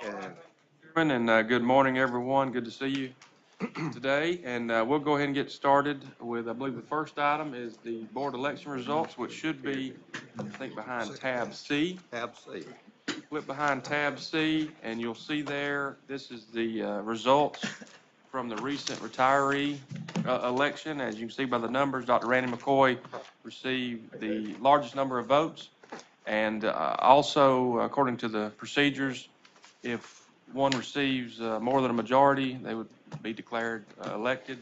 And good morning, everyone. Good to see you today. And we'll go ahead and get started with, I believe the first item is the board election results, which should be, I think, behind tab C. Tab C. Flip behind tab C, and you'll see there, this is the results from the recent retiree election. As you can see by the numbers, Dr. Randy McCoy received the largest number of votes. And also, according to the procedures, if one receives more than a majority, they would be declared elected.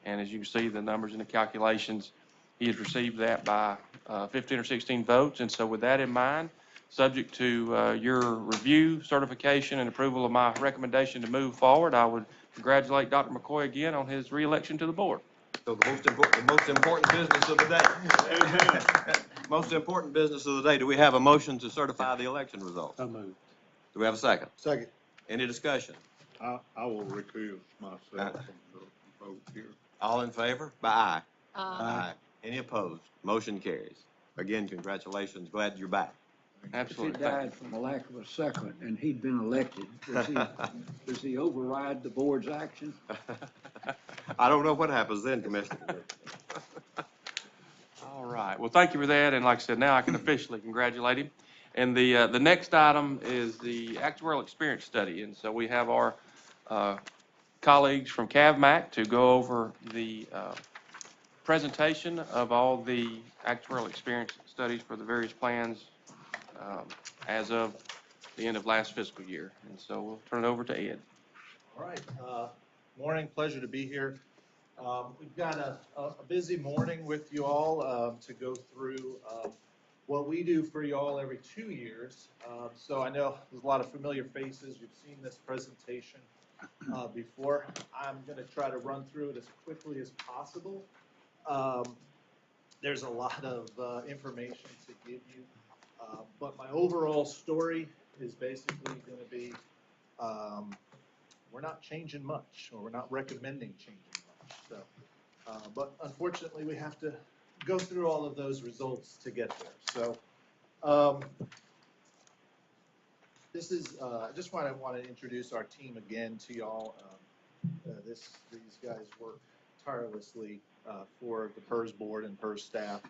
And as you can see, the numbers in the calculations, he has received that by 15 or 16 votes. And so with that in mind, subject to your review, certification, and approval of my recommendation to move forward, I would congratulate Dr. McCoy again on his reelection to the board. So the most important business of the day. Most important business of the day. Do we have a motion to certify the election results? So moved. Do we have a second? Second. Any discussion? I will recuse myself from the vote here. All in favor? By aye. Aye. Any opposed? Motion carries. Again, congratulations. Glad you're back. Absolutely. If he died from a lack of a second and he'd been elected, does he override the board's action? I don't know what happens then, Commissioner. All right. Well, thank you for that. And like I said, now I can officially congratulate him. And the next item is the actuarial experience study. And so we have our colleagues from CAVMAC to go over the presentation of all the actuarial experience studies for the various plans as of the end of last fiscal year. And so we'll turn it over to Ed. All right. Morning. Pleasure to be here. We've got a busy morning with you all to go through what we do for you all every 2 years. So I know there's a lot of familiar faces. You've seen this presentation before. I'm going to try to run through it as quickly as possible. There's a lot of information to give you, but my overall story is basically going to be we're not changing much, or we're not recommending changing much. So, but unfortunately, we have to go through all of those results to get there. So, this is I just want to introduce our team again to y'all. These guys work tirelessly for the PERS board and PERS staff.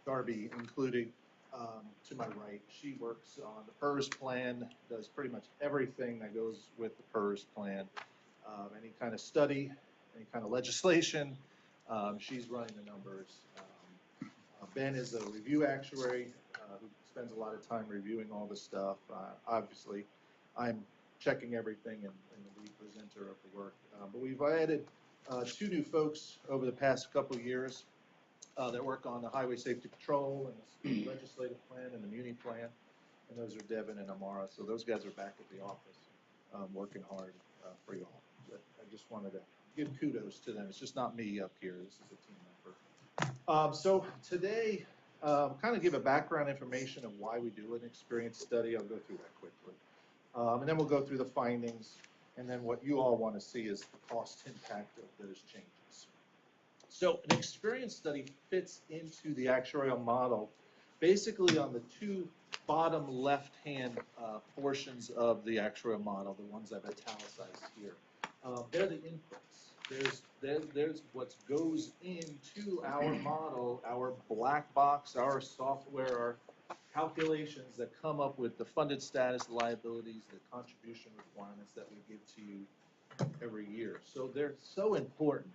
Darby included. To my right, she works on the PERS plan, does pretty much everything that goes with the PERS plan. Any kind of study, any kind of legislation, she's running the numbers. Ben is a review actuary who spends a lot of time reviewing all this stuff. Obviously, I'm checking everything and the lead presenter of the work. But we've added 2 new folks over the past couple of years. That work on the highway safety patrol and the speed legislative plan and the muni plan, and those are Devin and Amara. So those guys are back at the office, working hard for you all. But I just wanted to give kudos to them. It's just not me up here. This is a team effort. So today, kind of give a background information of why we do an experience study. I'll go through that quickly, and then we'll go through the findings, and then what you all want to see is the cost impact of those changes. So an experience study fits into the actuarial model basically on the 2 bottom left-hand portions of the actuarial model, the ones I've italicized here. They're the inputs. There's what goes into our model, our black box, our software, our calculations that come up with the funded status, the liabilities, the contribution requirements that we give to you every year. So they're so important.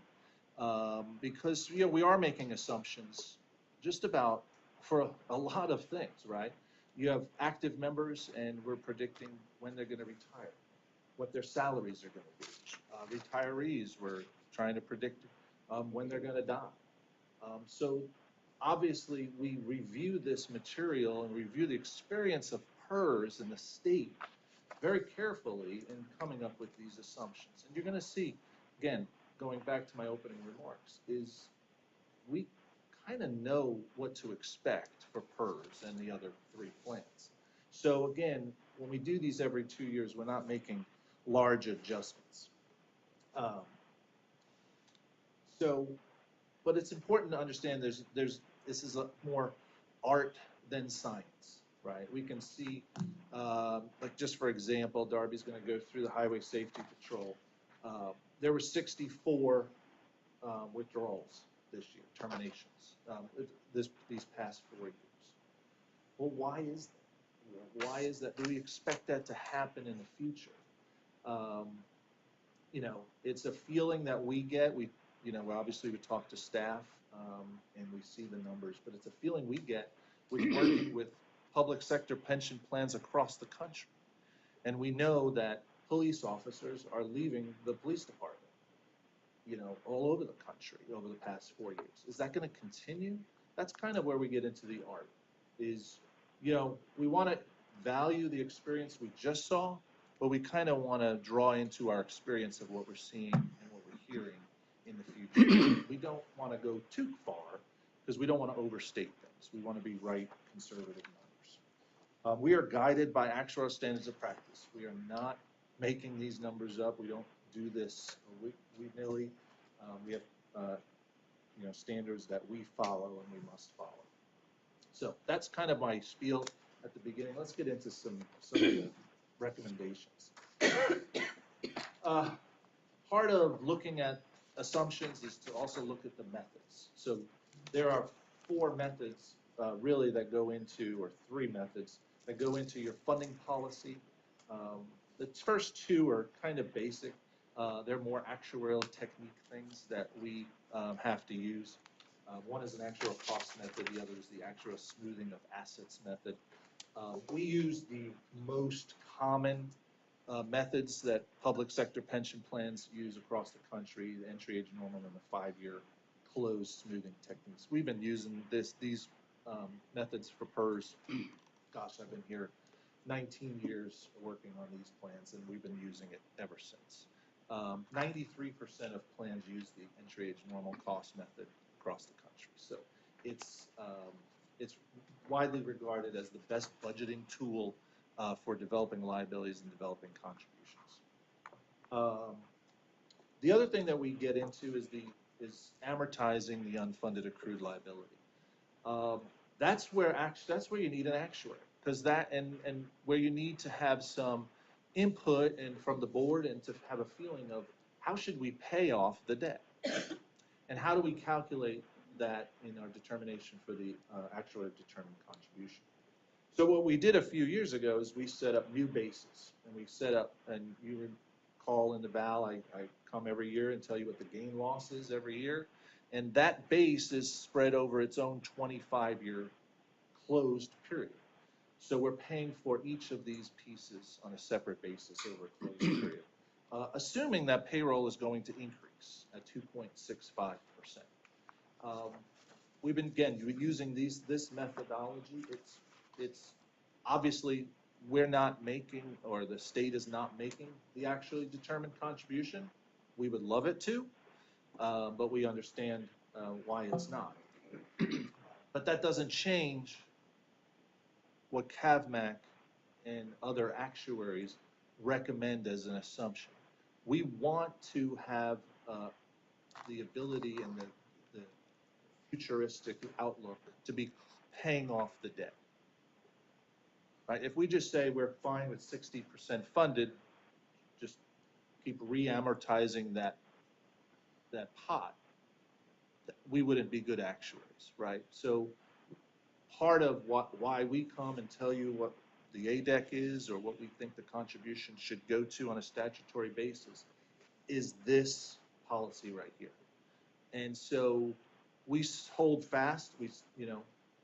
Because we are making assumptions just about for a lot of things, right? You have active members, and we're predicting when they're going to retire, what their salaries are going to be. Retirees, we're trying to predict when they're going to die. So obviously, we review this material and review the experience of PERS in the state very carefully in coming up with these assumptions. And you're going to see, again, going back to my opening remarks, is we kind of know what to expect for PERS and the other 3 plans. So again, when we do these every 2 years, we're not making large adjustments. But it's important to understand this is a more art than science. right? We can see, like just for example, Darby's gonna go through the highway safety patrol. There were 64 withdrawals this year, terminations, these past 4 years. Well, why is that? Why is that? Do we expect that to happen in the future? You know, it's a feeling that we get. You know, obviously we talk to staff, and we see the numbers, but it's a feeling we get with working with public sector pension plans across the country. And we know that police officers are leaving the police department, you know, all over the country over the past 4 years. Is that going to continue? That's kind of where we get into the art. Is, you know, we want to value the experience we just saw, but we kind of want to draw into our experience of what we're seeing and what we're hearing in the future. We don't want to go too far because we don't want to overstate things. We want to be right, conservative numbers. We are guided by actuarial standards of practice. We are not making these numbers up. We don't do this willy-nilly. We have you know, standards that we follow and we must follow. So that's kind of my spiel at the beginning. Let's get into some of the recommendations. Part of looking at assumptions is to also look at the methods. So there are 4 methods really that go into, or 3 methods that go into your funding policy. The first 2 are kind of basic. They're more actuarial technique things that we have to use. One is an actuarial cost method, the other is the actuarial smoothing of assets method. We use the most common methods that public sector pension plans use across the country, the entry age normal and the 5-year closed smoothing techniques. We've been using these methods for PERS. Gosh, I've been here 19 years working on these plans, and we've been using it ever since. 93% of plans use the entry age normal cost method across the country. So it's widely regarded as the best budgeting tool for developing liabilities and developing contributions. The other thing that we get into is amortizing the unfunded accrued liability. That's where you need an actuary, because that and where you need to have some input and from the board and to have a feeling of how should we pay off the debt, and how do we calculate that in our determination for the actuary determined contribution. So what we did a few years ago is we set up new bases, and we set up, and you recall in the Val, I come every year and tell you what the gain loss is every year, and that base is spread over its own 25-year closed period. So we're paying for each of these pieces on a separate basis over a closed period, assuming that payroll is going to increase at 2.65%. We've been, again, using this methodology. It's obviously we're not making, or the state is not making the actually determined contribution. We would love it to, but we understand why it's not. But that doesn't change what CAVMAC and other actuaries recommend as an assumption. We want to have the ability and the futuristic outlook to be paying off the debt. Right? If we just say we're fine with 60% funded, just keep re-amortizing that pot, we wouldn't be good actuaries, right? So part of why we come and tell you what the ADEC is or what we think the contribution should go to on a statutory basis is this policy right here. And so we hold fast, we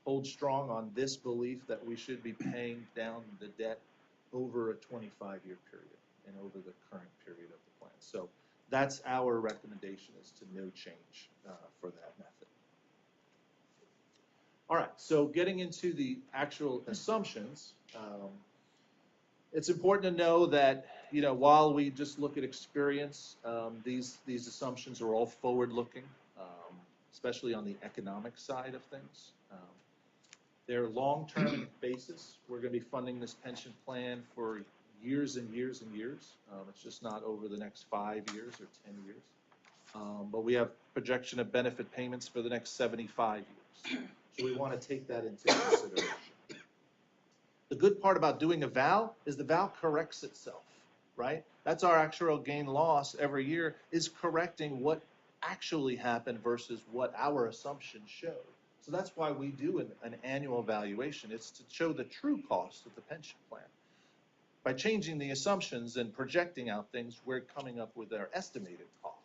hold strong on this belief that we should be paying down the debt over a 25-year period and over the current period of the plan. So that's our recommendation, is to no change for that method. All right, so getting into the actual assumptions, it's important to know that while we just look at experience, these assumptions are all forward-looking, especially on the economic side of things. They're long-term basis. We're going to be funding this pension plan for years and years and years. It's just not over the next 5 years or 10 years. But we have projection of benefit payments for the next 75 years. So we want to take that into consideration. good part about doing a val is the val corrects itself, right? That's our actuarial gain loss every year, is correcting what actually happened versus what our assumptions showed. So that's why we do an annual evaluation. It's to show the true cost of the pension plan. By changing the assumptions and projecting out things, we're coming up with our estimated cost.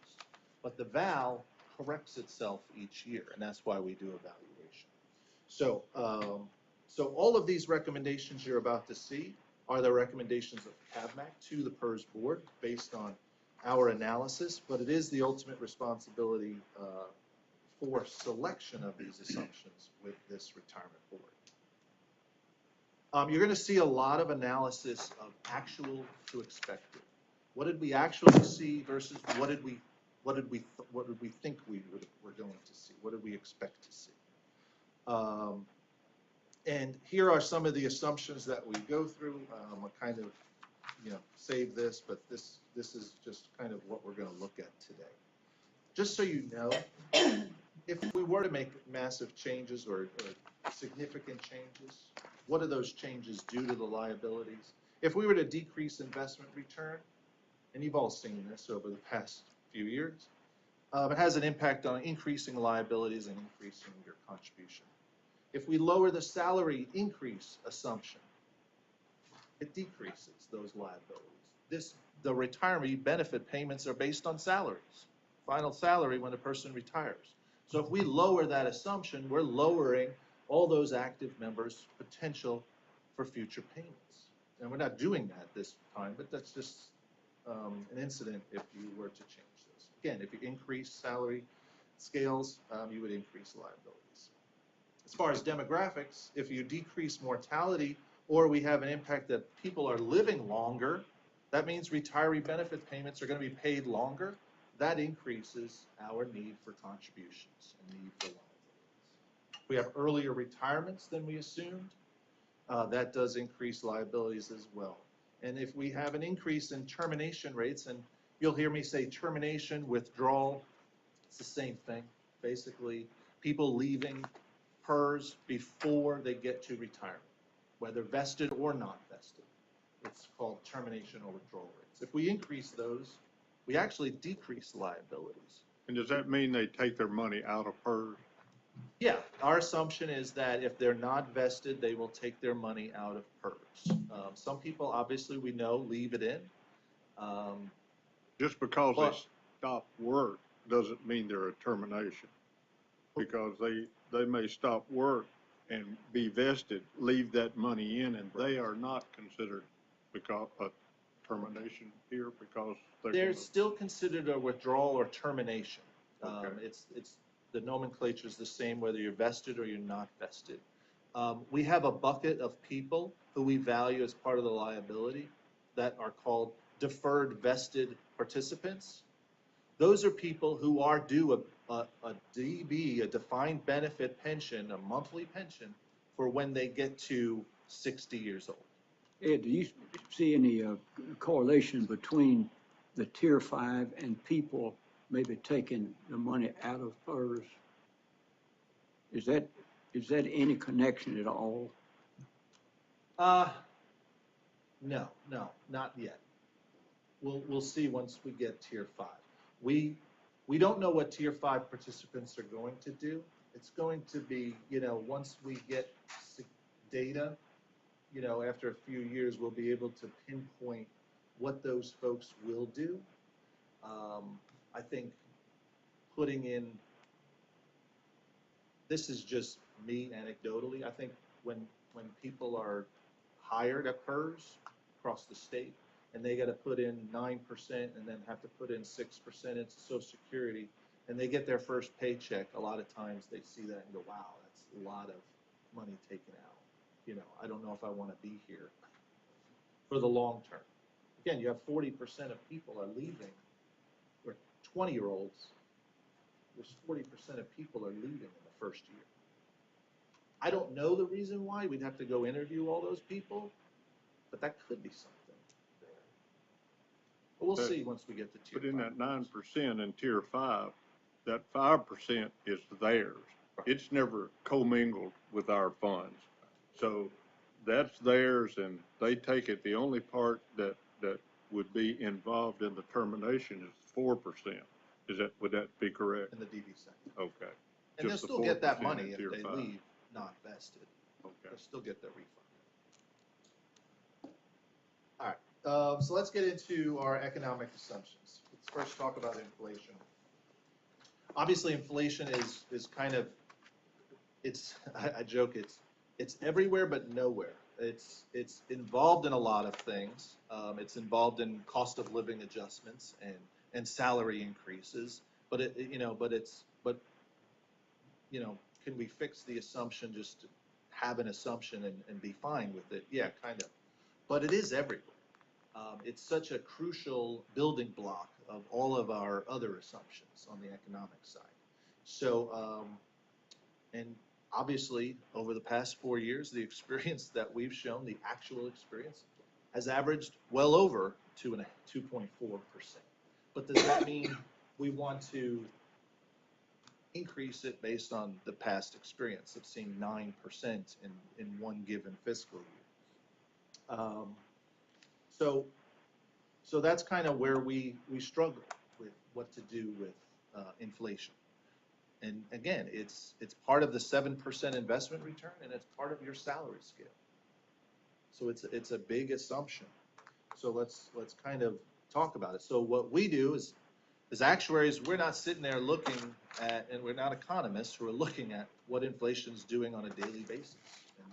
But the val corrects itself each year, and that's why we do evaluation. So, so all of these recommendations you're about to see are the recommendations of CABMAC to the PERS board based on our analysis, but it is the ultimate responsibility for selection of these assumptions with this retirement board. You're going to see a lot of analysis of actual to expected. What did we actually see versus what did we think we were going to see? What did we expect to see? And here are some of the assumptions that we go through. I'll kind of, save this, but this is just kind of what we're going to look at today. Just so you know, if we were to make massive changes or significant changes, what do those changes do to the liabilities? If we were to decrease investment return, and you've all seen this over the past few years, it has an impact on increasing liabilities and increasing your contribution. If we lower the salary increase assumption, it decreases those liabilities. The retiree benefit payments are based on salaries, final salary when a person retires. So if we lower that assumption, we're lowering all those active members' potential for future payments. And we're not doing that this time, but that's just an incident if you were to change this. Again, if you increase salary scales, you would increase liabilities. As far as demographics, if you decrease mortality or we have an impact that people are living longer, that means retiree benefit payments are going to be paid longer. That increases our need for contributions and need for liabilities. We have earlier retirements than we assumed. That does increase liabilities as well. And if we have an increase in termination rates, and you'll hear me say termination, withdrawal, it's the same thing. Basically, people leaving PERS before they get to retirement, whether vested or not vested. It's called termination or withdrawal rates. If we increase those, we actually decrease liabilities. And does that mean they take their money out of PERS? Yeah, our assumption is that if they're not vested, they will take their money out of PERS. Some people, obviously, we know, leave it in. Just because they stop work doesn't mean they're a termination. Because they may stop work and be vested, leave that money in, and they are not considered because a termination here because they're still considered a withdrawal or termination. Okay. It's the nomenclature is the same whether you're vested or you're not vested. We have a bucket of people who we value as part of the liability that are called deferred vested participants. Those are people who are due a DB, a defined benefit pension, a monthly pension, for when they get to 60 years old. Ed, do you see any correlation between the Tier 5 and people maybe taking the money out of PERS? Is that any connection at all? No, not yet. We'll see once we get Tier 5. We don't know what Tier 5 participants are going to do. It's going to be, once we get data, after a few years, we'll be able to pinpoint what those folks will do. I think putting in, this is just me anecdotally, I think when people are hired at PERS across the state, and they got to put in 9% and then have to put in 6% into Social Security, and they get their first paycheck, a lot of times they see that and go, wow, that's a lot of money taken out. I don't know if I want to be here for the long term. Again, you have 40% of people are leaving, or 20-year-olds, there's 40% of people are leaving in the first year. I don't know the reason why. We'd have to go interview all those people, but that could be something there. But we'll see once we get to Tier 5. But in that 9% in Tier 5, that 5% is theirs. It's never commingled with our funds. So that's theirs and they take it. The only part that would be involved in the termination is 4%. Would that be correct? in the DV sector. Okay. And they'll Just the still get that 4% money in if Tier they 5. leave not vested. Okay. They'll still get their refund. All right, so let's get into our economic assumptions. Let's first talk about inflation. Obviously, inflation is kind of, I joke, it's everywhere but nowhere. It's involved in a lot of things. It's involved in cost of living adjustments and salary increases. But can we fix the assumption, just to have an assumption and be fine with it? Yeah, kind of. But it is everywhere. It's such a crucial building block of all of our other assumptions on the economic side. So, and obviously, over the past 4 years, the experience that we've shown, the actual experience, has averaged well over 2.4%. But does that mean we want to increase it based on the past experience of seeing 9% in one given fiscal year? So that's kind of where we struggle with what to do with inflation. And again, it's part of the 7% investment return, and it's part of your salary scale. So it's a big assumption. So let's kind of talk about it. So what we do is, as actuaries, we're not sitting there looking at, and we're not economists who are looking at what inflation is doing on a daily basis, and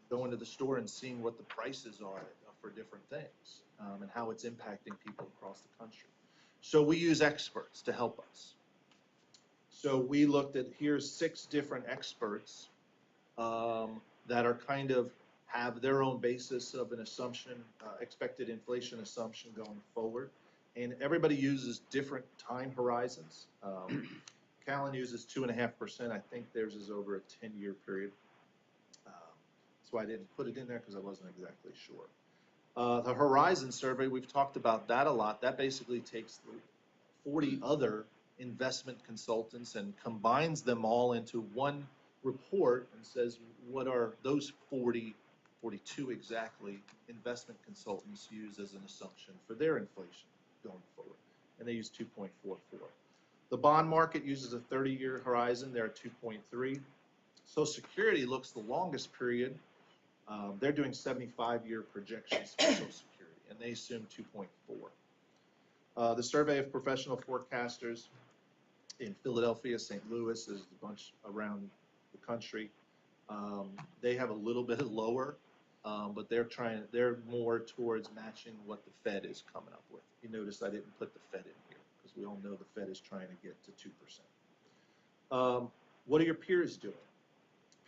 going to the store and seeing what the prices are for different things, and how it's impacting people across the country. So we use experts to help us. So we looked at, here's 6 different experts that are kind of have their own basis of an assumption, expected inflation assumption going forward. And everybody uses different time horizons. Callan uses 2.5%. I think theirs is over a 10-year period. That's why I didn't put it in there, because I wasn't exactly sure. The Horizon survey, we've talked about that a lot. That basically takes the 40 other investment consultants and combines them all into one report and says, what are those 42 exactly investment consultants use as an assumption for their inflation going forward? And they use 2.44. The bond market uses a 30-year horizon. They're at 2.3. Social Security looks the longest period. They're doing 75-year projections for Social Security, and they assume 2.4. The survey of professional forecasters in Philadelphia, St. Louis, there's a bunch around the country. They have a little bit lower, but they're more towards matching what the Fed is coming up with. You notice I didn't put the Fed in here, because we all know the Fed is trying to get to 2%. What are your peers doing?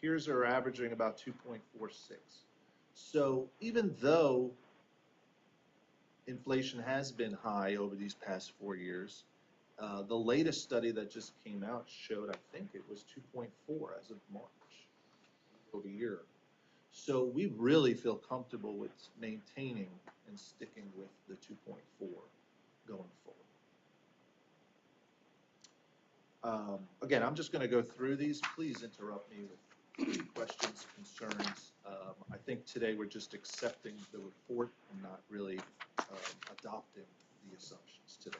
Peers are averaging about 2.46. So even though inflation has been high over these past 4 years, the latest study that just came out showed, I think it was 2.4 as of March, over a year. So we really feel comfortable with maintaining and sticking with the 2.4 going forward. Again, I'm just going to go through these. Please interrupt me with questions, concerns. I think today we're just accepting the report and not really adopting the assumptions today.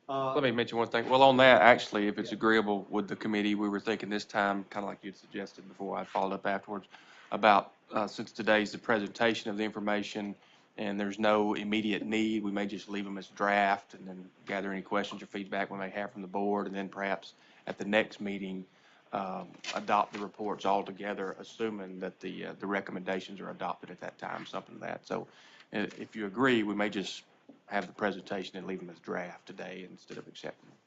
So, Let me mention one thing. Well, on that, actually, if it's Yeah. agreeable with the committee, we were thinking this time, kind of like you'd suggested before, I followed up afterwards, about, since today's the presentation of the information and there's no immediate need, we may just leave them as draft and then gather any questions or feedback we may have from the board, and then perhaps at the next meeting, adopt the reports altogether, assuming that the recommendations are adopted at that time, something like that. So if you agree, we may just have the presentation and leave them as draft today instead of accepting them.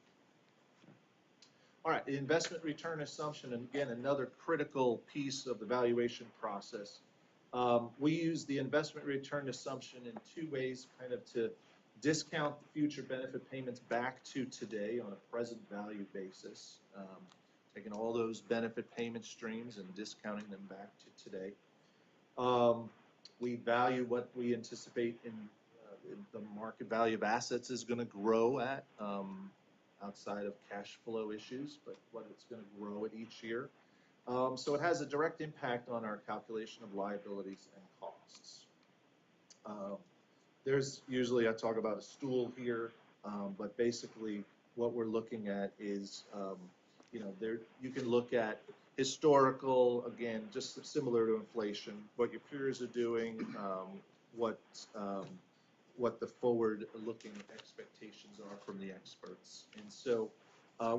all right, the investment return assumption, and again, another critical piece of the valuation process. We use the investment return assumption in 2 ways, kind of to discount the future benefit payments back to today on a present value basis, taking all those benefit payment streams and discounting them back to today. We value what we anticipate in the market value of assets is going to grow at, outside of cash flow issues, but what it's going to grow at each year. So it has a direct impact on our calculation of liabilities and costs. There's usually, I talk about a stool here, but basically what we're looking at is, you can look at historical, again, just similar to inflation, what your peers are doing, what the forward-looking expectations are from the experts. And so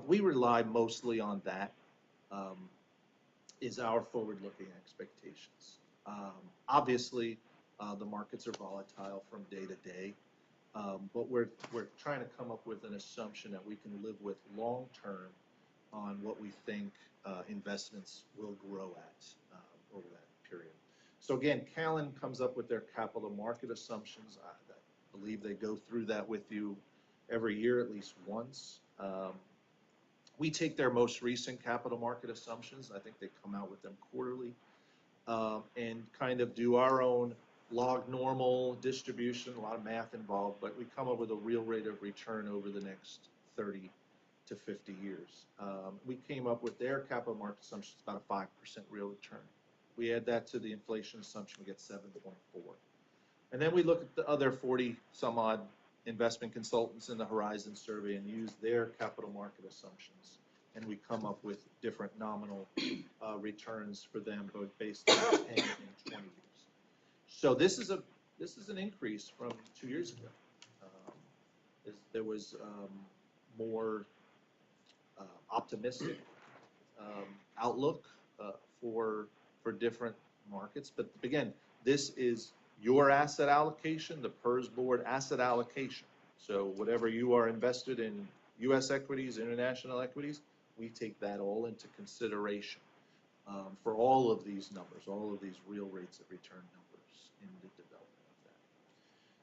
we rely mostly on that, is our forward-looking expectations. Obviously, the markets are volatile from day to day, but we're trying to come up with an assumption that we can live with long-term on what we think investments will grow at over that period. So again, Callan comes up with their capital market assumptions. I believe they go through that with you every year at least once. We take their most recent capital market assumptions. I think they come out with them quarterly, and kind of do our own log normal distribution, a lot of math involved, but we come up with a real rate of return over the next 30 to 50 years. We came up with their capital market assumptions, about a 5% real return. We add that to the inflation assumption, we get 7.4. And then we look at the other 40 some odd investment consultants in the Horizon survey and use their capital market assumptions. And we come up with different nominal returns for them, both based on 10 and 20 years. So this is an increase from 2 years ago. There was more optimistic outlook for different markets. But again, this is your asset allocation, the PERS board asset allocation. So whatever you are invested in, U.S. equities, international equities, we take that all into consideration for all of these numbers, all of these real rates of return numbers in the development of that.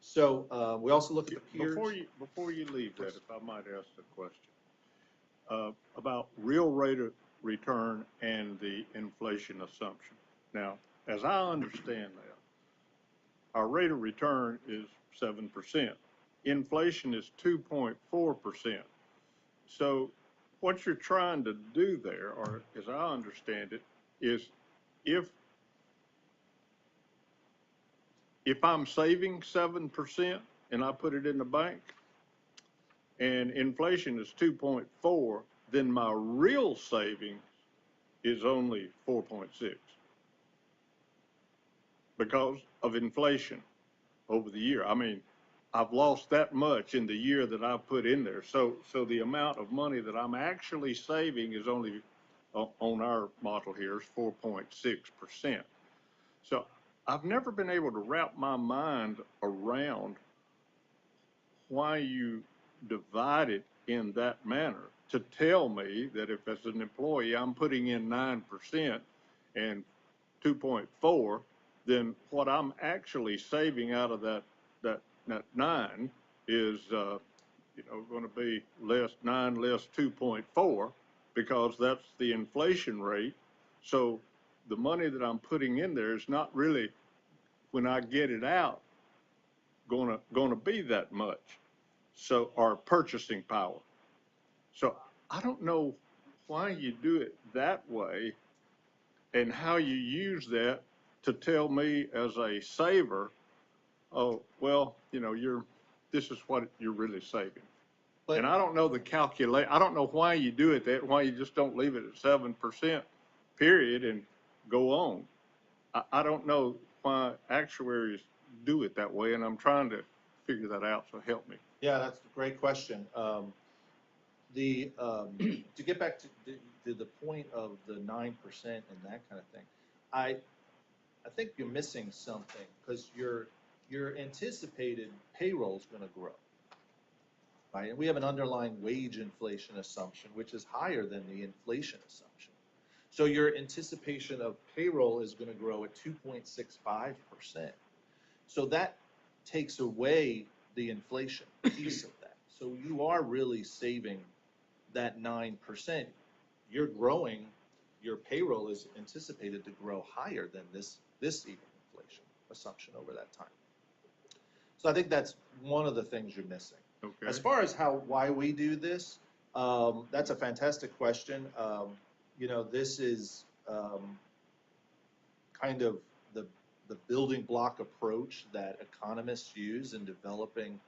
So we also look at the peers. Before you leave that, if I might ask a question about real rate of return and the inflation assumption. Now, as I understand that, our rate of return is 7%. Inflation is 2.4%. So what you're trying to do there, or as I understand it, is if I'm saving 7% and I put it in the bank and inflation is 2.4, then my real savings is only 4.6 because of inflation over the year. I mean, I've lost that much in the year that I've put in there. So the amount of money that I'm actually saving is only, on our model here, is 4.6%. So I've never been able to wrap my mind around why you divide it in that manner to tell me that if as an employee I'm putting in 9% and 2.4, then what I'm actually saving out of that 9 is going to be less 9 less 2.4 because that's the inflation rate. So the money that I'm putting in there is not really, when I get it out, going to be that much. So our purchasing power. So I don't know why you do it that way and how you use that to tell me as a saver, oh, well, this is what you're really saving. But, and I don't know I don't know why you do it that, why you just don't leave it at 7% period and go on. I don't know why actuaries do it that way, and I'm trying to figure that out, so help me. yeah, that's a great question. To get back to the point of the 9% and that kind of thing, I think you're missing something because your anticipated payroll is going to grow, right? And we have an underlying wage inflation assumption, which is higher than the inflation assumption. So your anticipation of payroll is going to grow at 2.65%. So that takes away the inflation piece of that. So you are really saving that 9%. You're growing, your payroll is anticipated to grow higher than this even inflation assumption over that time. So I think that's one of the things you're missing. Okay. As far as why we do this, that's a fantastic question. This is kind of the building block approach that economists use in developing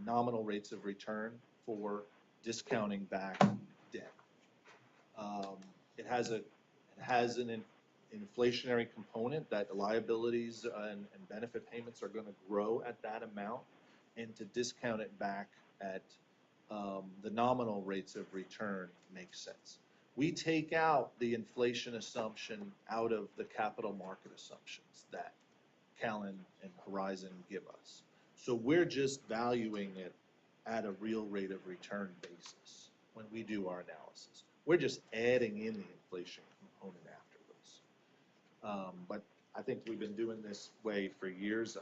nominal rates of return for discounting back debt. It has an inflationary component that the liabilities and benefit payments are going to grow at that amount, and to discount it back at the nominal rates of return makes sense. We take out the inflation assumption out of the capital market assumptions that Callan and Horizon give us. So we're just valuing it at a real rate of return basis when we do our analysis. We're just adding in the inflation component afterwards. But I think we've been doing this way for years.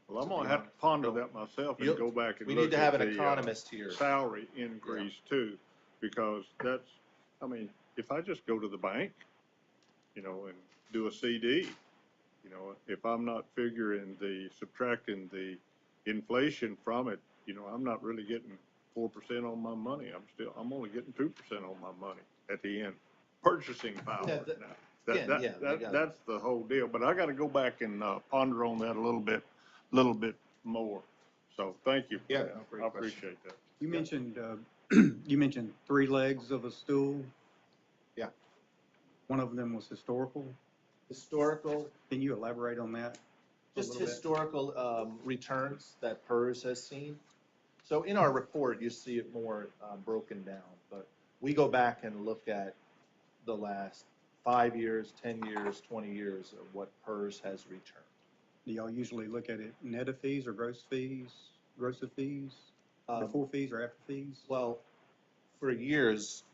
Well, I'm gonna have to ponder that myself and You'll- go back and We look need to have at an the, economist here. salary increase too, because that's, I mean, if I just go to the bank, you know, and do a CD, you know, if I'm not subtracting the inflation from it, you know, I'm not really getting 4% on my money. I'm only getting 2% on my money at the end. Purchasing power Yeah, now. again, yeah, we got it. That's the whole deal, but I gotta go back and, ponder on that a little bit more. So, thank you for Yeah, that. no, great I question. appreciate that. You mentioned, you mentioned 3 legs of a stool. Yeah. One of them was historical. Historical, Can you elaborate on that a just little bit? historical returns that PERS has seen. So in our report, you see it more broken down, but we go back and look at the last 5 years, 10 years, 20 years of what PERS has returned. Do y'all usually look at it net of fees or gross fees, gross of fees, before fees or after fees? Well, for years,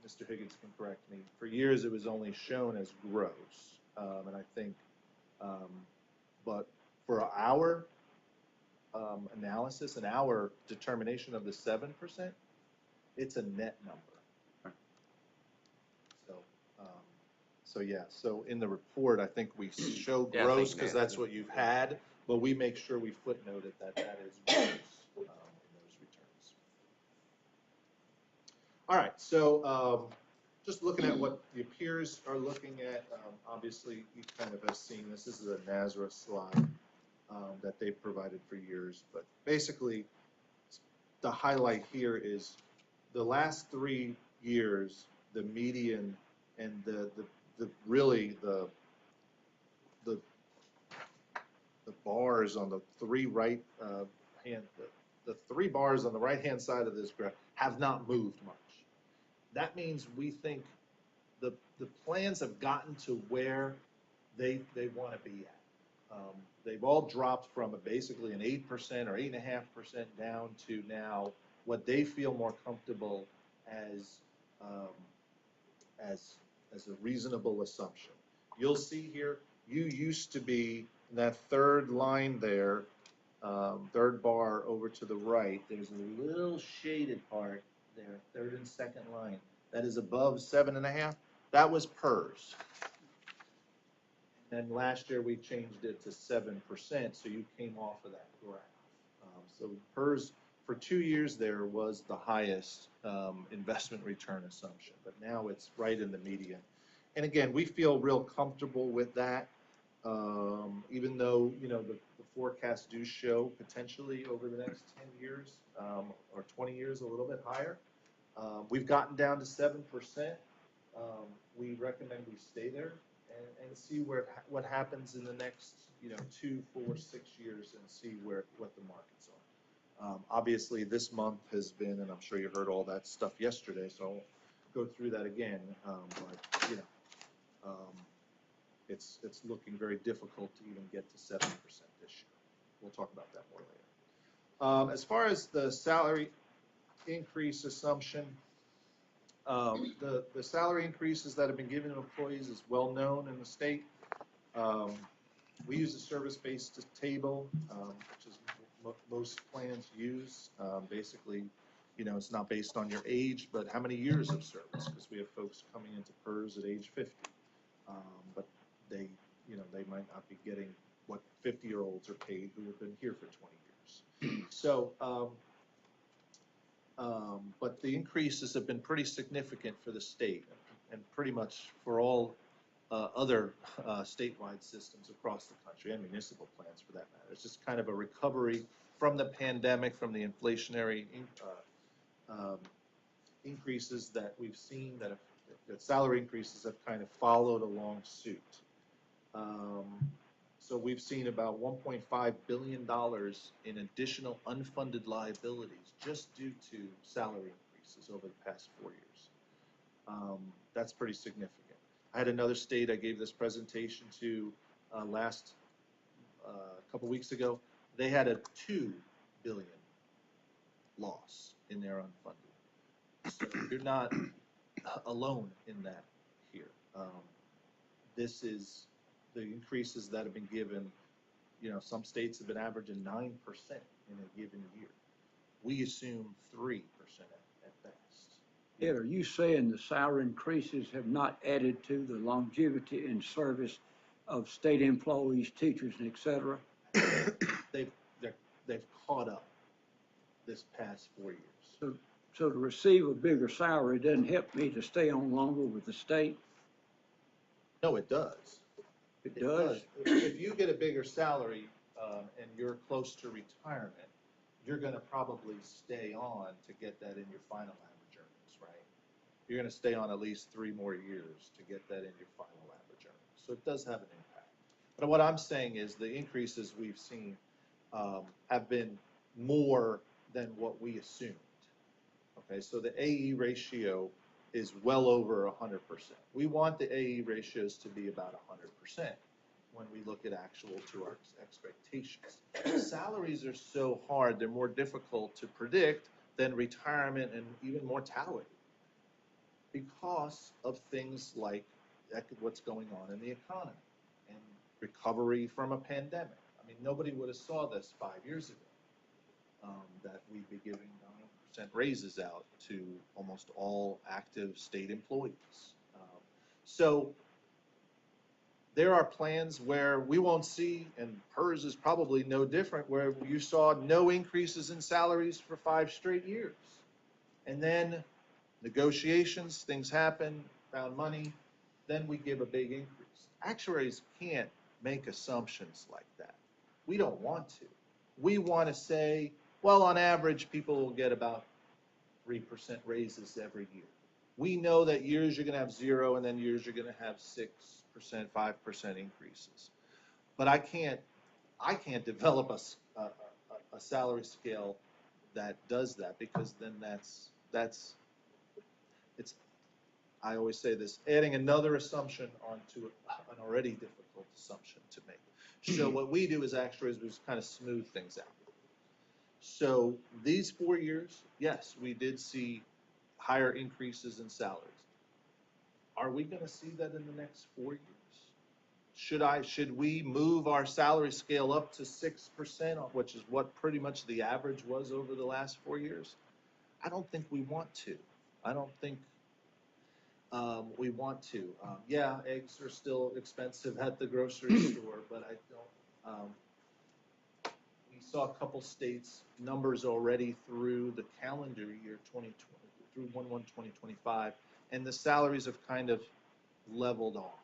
Mr. Higgins can correct me, for years it was only shown as gross. And I think, but for our analysis and our determination of the 7%, it's a net number. So, so yeah, so in the report, I think we show Yeah, I think gross because net. that's what you've had, but we make sure we footnote it that that is gross in those returns. All right, so just looking at what the peers are looking at, obviously you kind of have seen this. This is a Nazareth slide that they've provided for years, but basically the highlight here is the last 3 years, the median and the bars on the 3 right hand, the 3 bars on the right hand side of this graph have not moved much. That means we think the plans have gotten to where they want to be at. They've all dropped from basically an 8% or 8.5% down to now what they feel more comfortable as a reasonable assumption. You'll see here, you used to be in that third line there, third bar over to the right. There's a little shaded part there, third and second line, that is above 7.5. That was PERS. And last year we changed it to 7%, so you came off of that graph. So PERS for 2 years there was the highest investment return assumption, but now it's right in the median. And again, we feel real comfortable with that, even though, you know, the forecasts do show potentially over the next 10 years or 20 years a little bit higher. We've gotten down to 7%. We recommend we stay there and see what happens in the next, you know, 2, 4, 6 years and see what the markets are. Obviously, this month has been, and I'm sure you heard all that stuff yesterday, so I won't go through that again. But you know, it's looking very difficult to even get to 7% this year. We'll talk about that more later. As far as the salary increase assumption, the salary increases that have been given to employees is well known in the state. We use a service-based table, which is most plans use. Basically, you know, it's not based on your age, but how many years of service, because we have folks coming into PERS at age 50. But they, you know, they might not be getting what 50-year-olds are paid who have been here for 20 years. So But the increases have been pretty significant for the state and pretty much for all other statewide systems across the country and municipal plans for that matter. It's just kind of a recovery from the pandemic, from the inflationary increases that we've seen, that salary increases have kind of followed along suit. So we've seen about $1.5 billion in additional unfunded liabilities just due to salary increases over the past 4 years. That's pretty significant. I had another state I gave this presentation to last couple weeks ago. They had a $2 billion loss in their unfunded. So you're not alone in that here. This is the increases that have been given. You know, some states have been averaging 9% in a given year. We assume 3% at best. Ed, are you saying the salary increases have not added to the longevity and service of state employees, teachers, and et cetera? They've caught up this past 4 years. So to receive a bigger salary doesn't help me to stay on longer with the state? No, it does. It does? If you get a bigger salary and you're close to retirement, you're going to probably stay on to get that in your final average earnings, right? You're going to stay on at least 3 more years to get that in your final average earnings. So it does have an impact. But what I'm saying is the increases we've seen have been more than what we assumed. Okay, so the AE ratio is well over 100%. We want the AE ratios to be about 100% when we look at actual to our expectations. Salaries are so hard, they're more difficult to predict than retirement and even mortality because of things like what's going on in the economy and recovery from a pandemic. I mean, nobody would have saw this 5 years ago, that we'd be giving 9% raises out to almost all active state employees. So there are plans where we won't see, and PERS is probably no different, where you saw no increases in salaries for 5 straight years. And then negotiations, things happen, found money, then we give a big increase. Actuaries can't make assumptions like that. We don't want to. We want to say, well, on average, people will get about 3% raises every year. We know that years you're going to have 0, and then years you're going to have 6%, 5% increases. But I can't develop a salary scale that does that, because then I always say this, adding another assumption onto an already difficult assumption to make. So what we do as actuaries, we just kind of smooth things out. So these 4 years, yes, we did see higher increases in salaries. Are we going to see that in the next 4 years? Should we move our salary scale up to 6%, which is what pretty much the average was over the last 4 years? I don't think we want to. I don't think we want to. Yeah, eggs are still expensive at the grocery store, but I don't. We saw a couple states numbers already through the calendar year 2020, through 1/1/2025, and the salaries have kind of leveled off.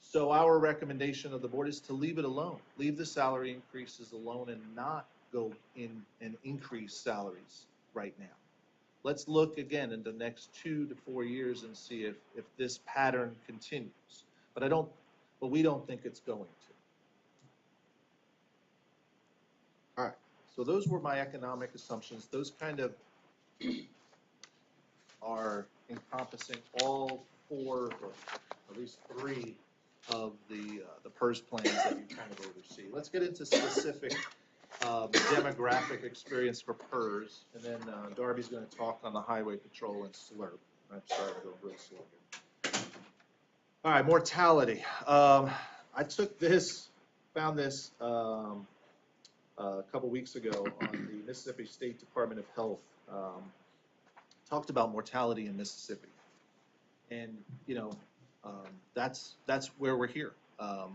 So our recommendation of the board is to leave it alone. Leave the salary increases alone and not go in and increase salaries right now. Let's look again in the next 2 to 4 years and see if this pattern continues. But we don't think it's going to. All right, so those were my economic assumptions. Those kind of are encompassing all 4, or at least 3 of the PERS plans that you kind of oversee. Let's get into specific demographic experience for PERS, and then Darby's going to talk on the Highway Patrol and SLRP. I'm sorry, I'm going real slow here. All right, mortality. I took this, found this a couple weeks ago on the Mississippi State Department of Health. Talked about mortality in Mississippi, and you know, that's where we're here. A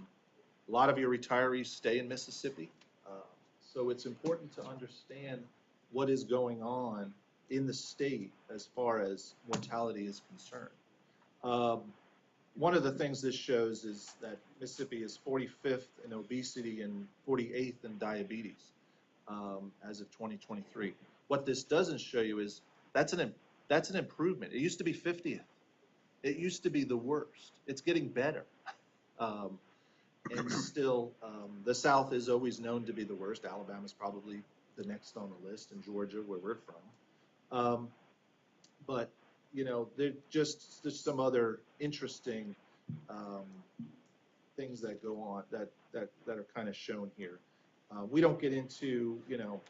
lot of your retirees stay in Mississippi. So it's important to understand what is going on in the state as far as mortality is concerned. One of the things this shows is that Mississippi is 45th in obesity and 48th in diabetes as of 2023. What this doesn't show you is that's an improvement. It used to be 50th. It used to be the worst. It's getting better. And still, the South is always known to be the worst. Alabama's probably the next on the list, and Georgia, where we're from. But, you know, there's some other interesting things that go on that are kind of shown here. We don't get into, you know,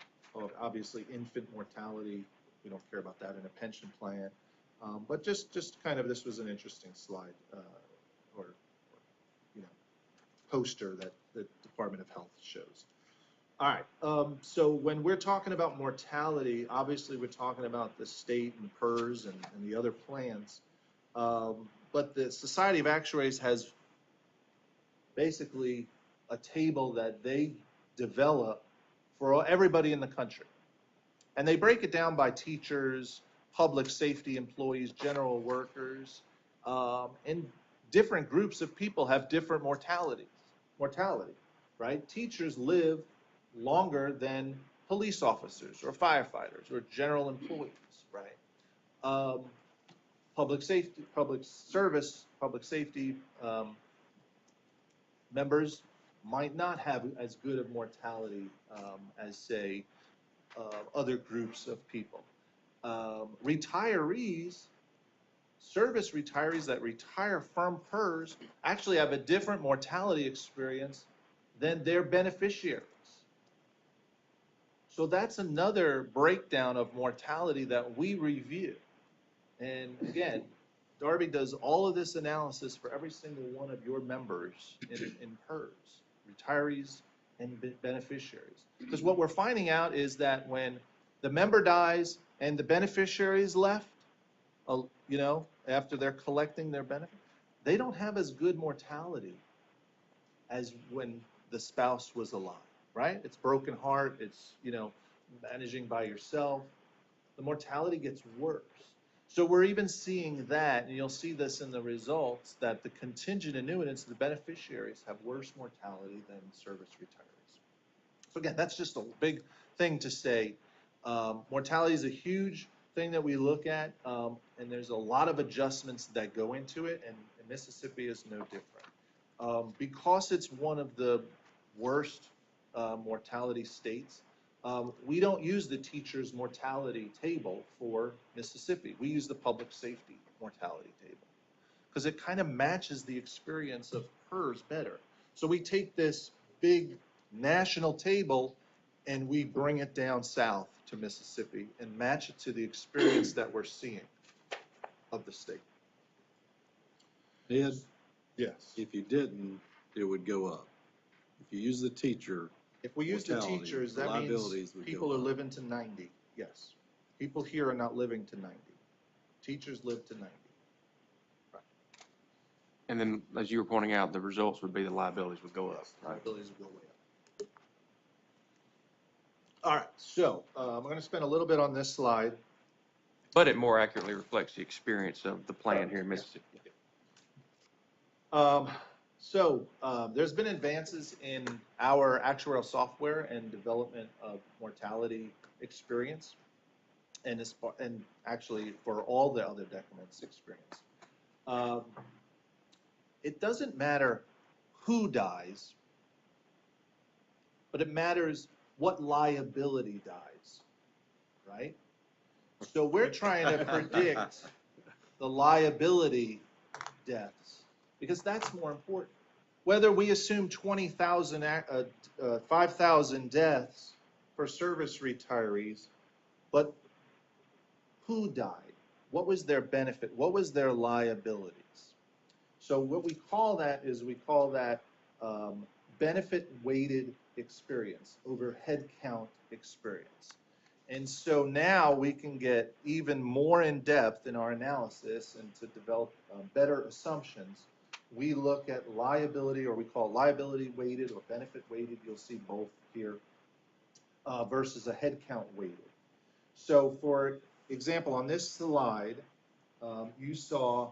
obviously infant mortality. We don't care about that in a pension plan. But just kind of, this was an interesting slide or you know, poster that the Department of Health shows. All right, so when we're talking about mortality, obviously we're talking about the state and PERS and the other plans. But the Society of Actuaries has basically a table that they develop for everybody in the country. And they break it down by teachers, public safety employees, general workers, and different groups of people have different mortality, right? Teachers live longer than police officers or firefighters or general employees, right? Public safety members might not have as good of mortality as, say, other groups of people. Retirees, service retirees that retire from PERS actually have a different mortality experience than their beneficiaries. So that's another breakdown of mortality that we review. And again, Darby does all of this analysis for every single one of your members in PERS, retirees and beneficiaries. Because what we're finding out is that when the member dies and the beneficiary is left, you know, after they're collecting their benefit, they don't have as good mortality as when the spouse was alive, right? It's broken heart, it's, you know, managing by yourself. The mortality gets worse. So we're even seeing that, and you'll see this in the results, that the contingent annuitants, the beneficiaries, have worse mortality than service retirees. So again, that's just a big thing to say. Mortality is a huge thing that we look at, and there's a lot of adjustments that go into it, and Mississippi is no different. Because it's one of the worst mortality states, we don't use the teacher's mortality table for Mississippi. We use the public safety mortality table because it kind of matches the experience of PERS better. So we take this big national table and we bring it down south to Mississippi and match it to the experience that we're seeing of the state. Ed, Yes. if you didn't, it would go up. If you use the teacher, If we use the mortality, teachers, the that means liabilities would people go are up. living to 90, yes. People here are not living to 90. Teachers live to 90. And then, as you were pointing out, the results would be the liabilities would go up, right? Liabilities will go way up. All right, so I'm going to spend a little bit on this slide. But it more accurately reflects the experience of the plan here in Mississippi. There's been advances in our actuarial software and development of mortality experience, and actually for all the other decrements experience. It doesn't matter who dies, but it matters what liability dies, right? So we're trying to predict the liability deaths because that's more important. Whether we assume 5,000 deaths for service retirees, but who died? What was their benefit? What was their liabilities? So what we call that is benefit weighted experience over head count experience. And so now we can get even more in depth in our analysis and to develop better assumptions. We look at liability, or we call liability weighted or benefit weighted, you'll see both here, versus a head count weighted. So for example, on this slide, you saw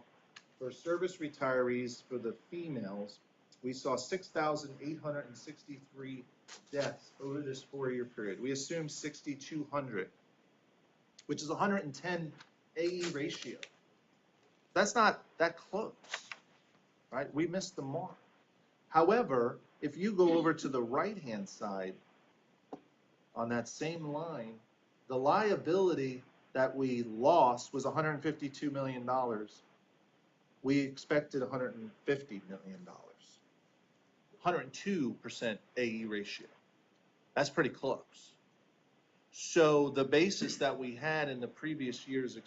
for service retirees, for the females, we saw 6,863 deaths over this 4-year period. We assumed 6,200, which is 110 AE ratio. That's not that close, right? We missed the mark. However, if you go over to the right-hand side on that same line, the liability that we lost was $152 million. We expected $150 million. 102% AE ratio. That's pretty close. So the basis that we had in the previous year's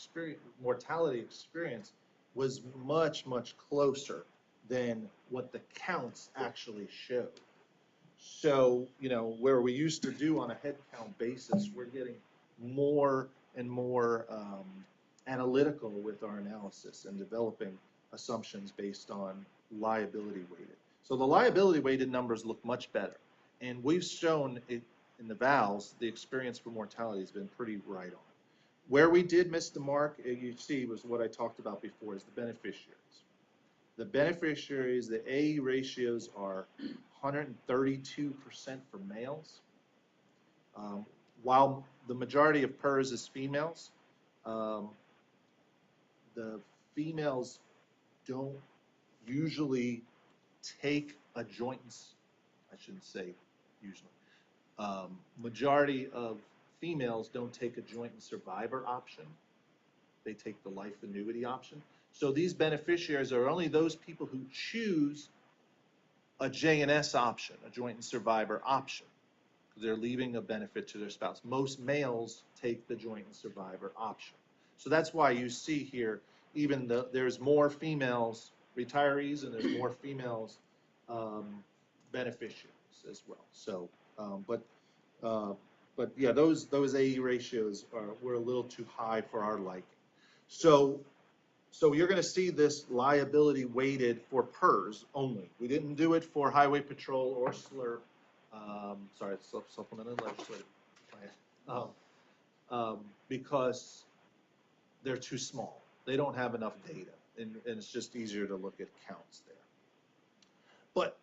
mortality experience was much, much closer than what the counts actually showed. So, where we used to do on a head count basis, we're getting more and more analytical with our analysis and developing assumptions based on liability weighted. So the liability weighted numbers look much better. And we've shown it in the vals, the experience for mortality has been pretty right on. Where we did miss the mark, you see, was what I talked about before, is the beneficiaries. The beneficiaries, the AE ratios are 132% for males. While the majority of PERS is females, the females don't usually take a joint, I shouldn't say usually. Majority of females don't take a joint and survivor option. They take the life annuity option. So these beneficiaries are only those people who choose a J&S option, a joint and survivor option. They're leaving a benefit to their spouse. Most males take the joint and survivor option. So that's why you see here, even though there's more females retirees and there's more females beneficiaries as well. So, but yeah, those AE ratios were a little too high for our liking. So you're going to see this liability weighted for PERS only. We didn't do it for highway patrol or SLUR. Sorry, supplemental legislative plan, because they're too small. They don't have enough data, and it's just easier to look at counts there. But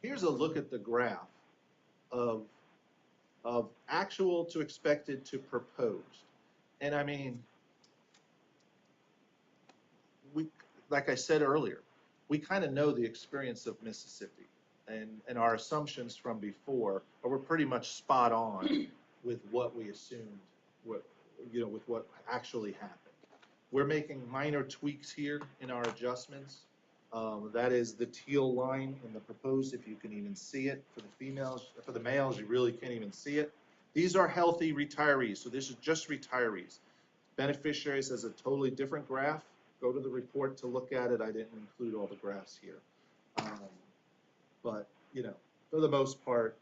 here's a look at the graph of actual to expected to proposed. And I mean, like I said earlier, we kind of know the experience of Mississippi, and our assumptions from before were pretty much spot on with what we assumed, with what actually happened. We're making minor tweaks here in our adjustments. That is the teal line in the proposed, if you can even see it. For the females, for the males, you really can't even see it. These are healthy retirees, so this is just retirees. Beneficiaries has a totally different graph. Go to the report to look at it. I didn't include all the graphs here. But, for the most part,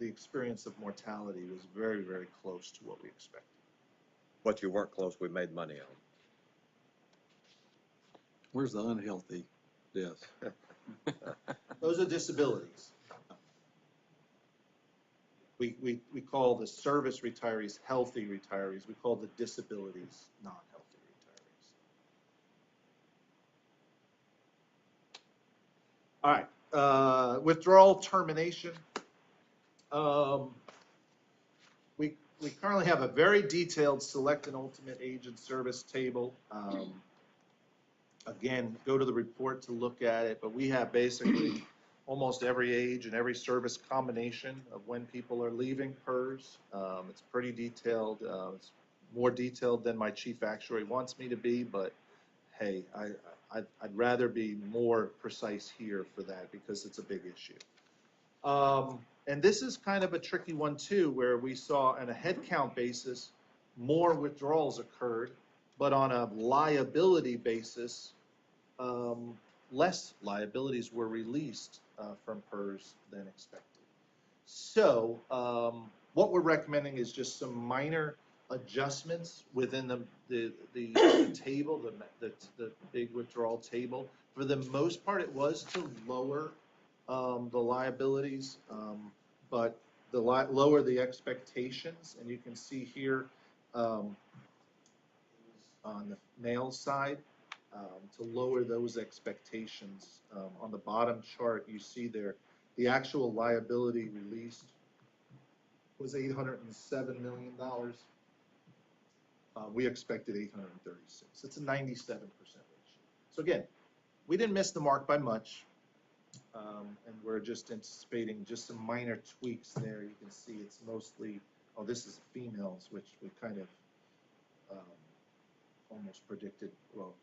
the experience of mortality was very, very close to what we expected. What you weren't close, we made money on. Where's the unhealthy deaths? Those are disabilities. We call the service retirees healthy retirees. We call the disabilities non-healthy retirees. All right, withdrawal termination. We currently have a very detailed select and ultimate age and service table. Again, go to the report to look at it, but we have basically almost every age and every service combination of when people are leaving PERS. It's pretty detailed. It's more detailed than my chief actuary wants me to be, but hey, I'd rather be more precise here for that because it's a big issue. And this is kind of a tricky one too, where we saw on a head count basis, more withdrawals occurred, but on a liability basis, less liabilities were released from PERS than expected. So what we're recommending is just some minor adjustments within the table, the big withdrawal table. For the most part, it was to lower the liabilities, but lower the expectations. And you can see here, on the male side to lower those expectations. On the bottom chart, you see there, the actual liability released was $807 million. We expected 836. It's a 97% ratio. So again, we didn't miss the mark by much, and we're just anticipating just some minor tweaks there. You can see it's mostly, oh, this is females, which we kind of almost predicted, well,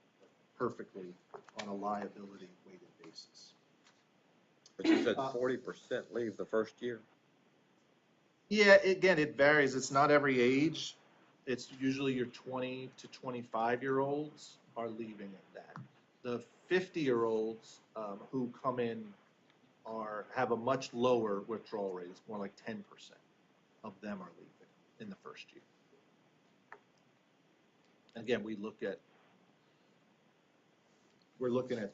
perfectly on a liability weighted basis. But you said 40% leave the first year? Yeah, again, it varies. It's not every age. It's usually your 20 to 25-year-olds are leaving at that. The 50-year-olds who come in have a much lower withdrawal rate. It's more like 10% of them are leaving in the first year. Again, we're looking at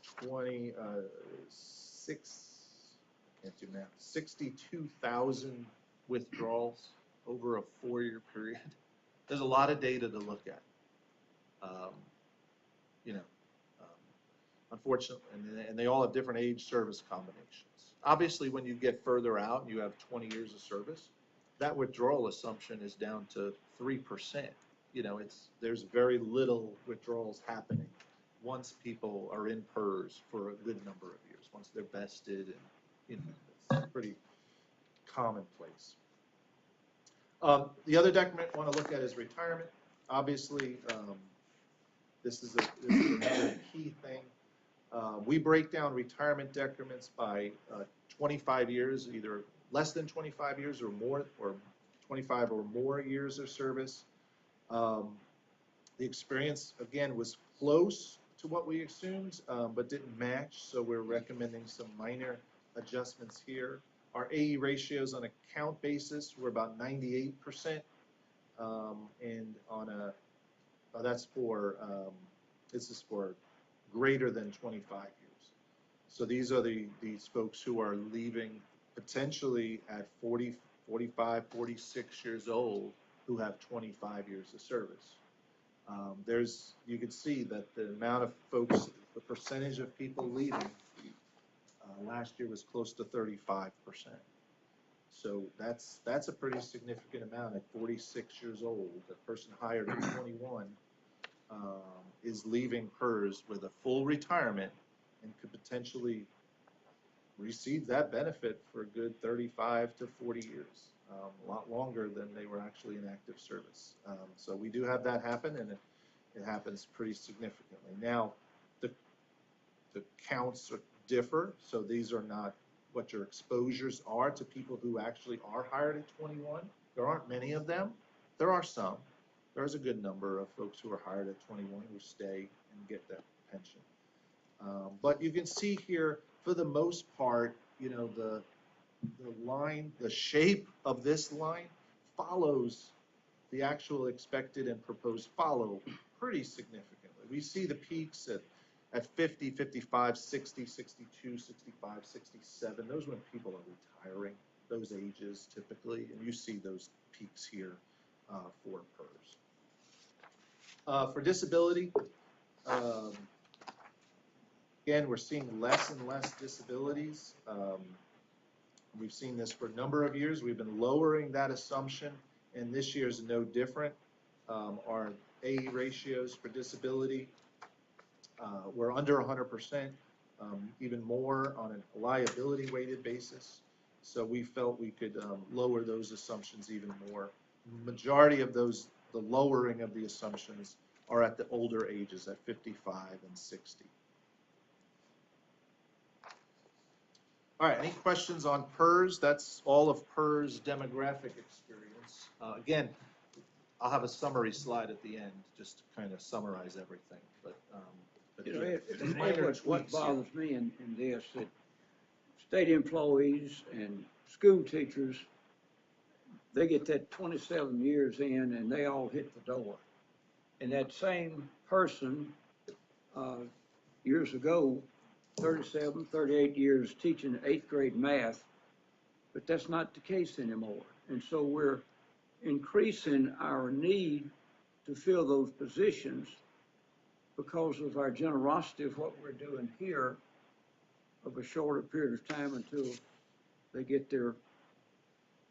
62,000 withdrawals over a 4-year period. There's a lot of data to look at. Unfortunately, and they all have different age service combinations. Obviously, when you get further out, you have 20 years of service, that withdrawal assumption is down to 3%. There's very little withdrawals happening once people are in PERS for a good number of years, once they're vested, and it's pretty commonplace. The other decrement I want to look at is retirement. Obviously, this is another key thing. We break down retirement decrements by 25 years, either less than 25 years or more, or 25 or more years of service. The experience, again, was close to what we assumed, but didn't match, so we're recommending some minor adjustments here. Our AE ratios on a count basis were about 98%, and on a, this is for greater than 25 years. So these are these folks who are leaving potentially at 40, 45, 46 years old who have 25 years of service. You can see that the amount of folks, the percentage of people leaving last year was close to 35%. So that's a pretty significant amount at 46 years old. The person hired at 21 is leaving PERS with a full retirement and could potentially receive that benefit for a good 35 to 40 years, a lot longer than they were actually in active service. So we do have that happen, and it happens pretty significantly. Now, the counts differ, so these are not what your exposures are to people who actually are hired at 21. There aren't many of them. There are some. There's a good number of folks who are hired at 21 who stay and get that pension. But you can see here, for the most part, the line, the shape of this line follows the actual expected and proposed follow pretty significantly. We see the peaks at 50, 55, 60, 62, 65, 67. Those are when people are retiring, those ages typically, and you see those peaks here for PERS. For disability, again, we're seeing less and less disabilities. We've seen this for a number of years. We've been lowering that assumption, and this year is no different. Our AE ratios for disability were under 100%, even more on a liability weighted basis. So we felt we could lower those assumptions even more. Majority of those, the lowering of the assumptions are at the older ages, at 55 and 60. All right, any questions on PERS? That's all of PERS demographic experience. Again, I'll have a summary slide at the end just to kind of summarize everything. But What bothers me in this, that state employees and school teachers, they get that 27 years in and they all hit the door. And that same person, years ago, 37, 38 years teaching 8th grade math, but that's not the case anymore. And so we're increasing our need to fill those positions because of our generosity of what we're doing here, of a shorter period of time until they get their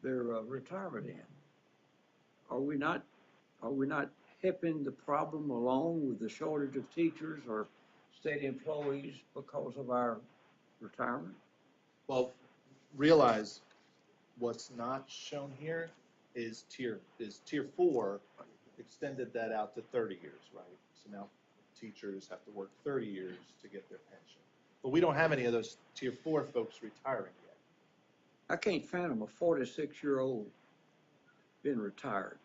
retirement in. Are we not helping the problem along with the shortage of teachers or state employees because of our retirement? Well, realize what's not shown here is tier 4 extended that out to 30 years, right? So now teachers have to work 30 years to get their pension. But we don't have any of those tier 4 folks retiring yet. I can't fathom a 46-year-old being retired.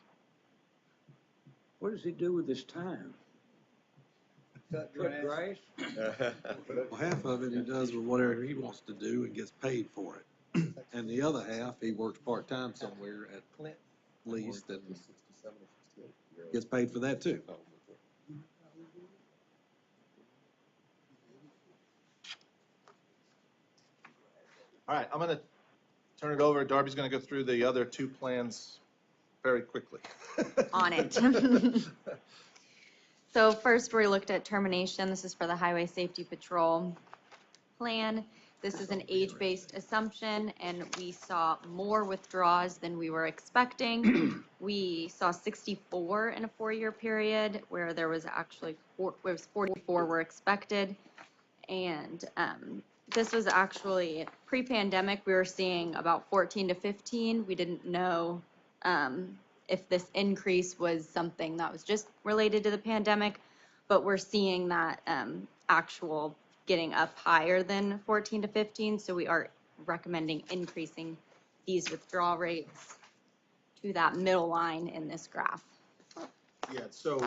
What does he do with his time? Cut grass? Well, half of it he does with whatever he wants to do and gets paid for it. And the other half, he works part-time somewhere at least and gets paid for that too. All right, I'm going to turn it over. Darby's going to go through the other two plans very quickly. On it. So first, we looked at termination. This is for the Highway Safety Patrol plan. This is an age-based assumption, and we saw more withdrawals than we were expecting. We saw 64 in a 4-year period, where there was actually 44 were expected. And this was actually pre-pandemic. We were seeing about 14 to 15. We didn't know if this increase was something that was just related to the pandemic, but we're seeing that actual getting up higher than 14 to 15. So we are recommending increasing these withdrawal rates to that middle line in this graph. Yeah, so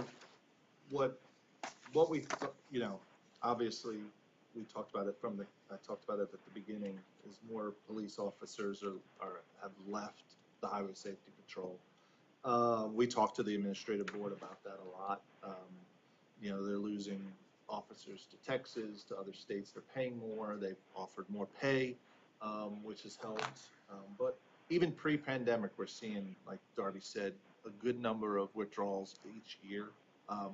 what we, obviously, we talked about it I talked about it at the beginning, is more police officers have left the Highway Safety Patrol. We talked to the administrative board about that a lot. They're losing officers to Texas, to other states. They're paying more. They've offered more pay, which has helped. But even pre-pandemic, we're seeing, like Darby said, a good number of withdrawals each year.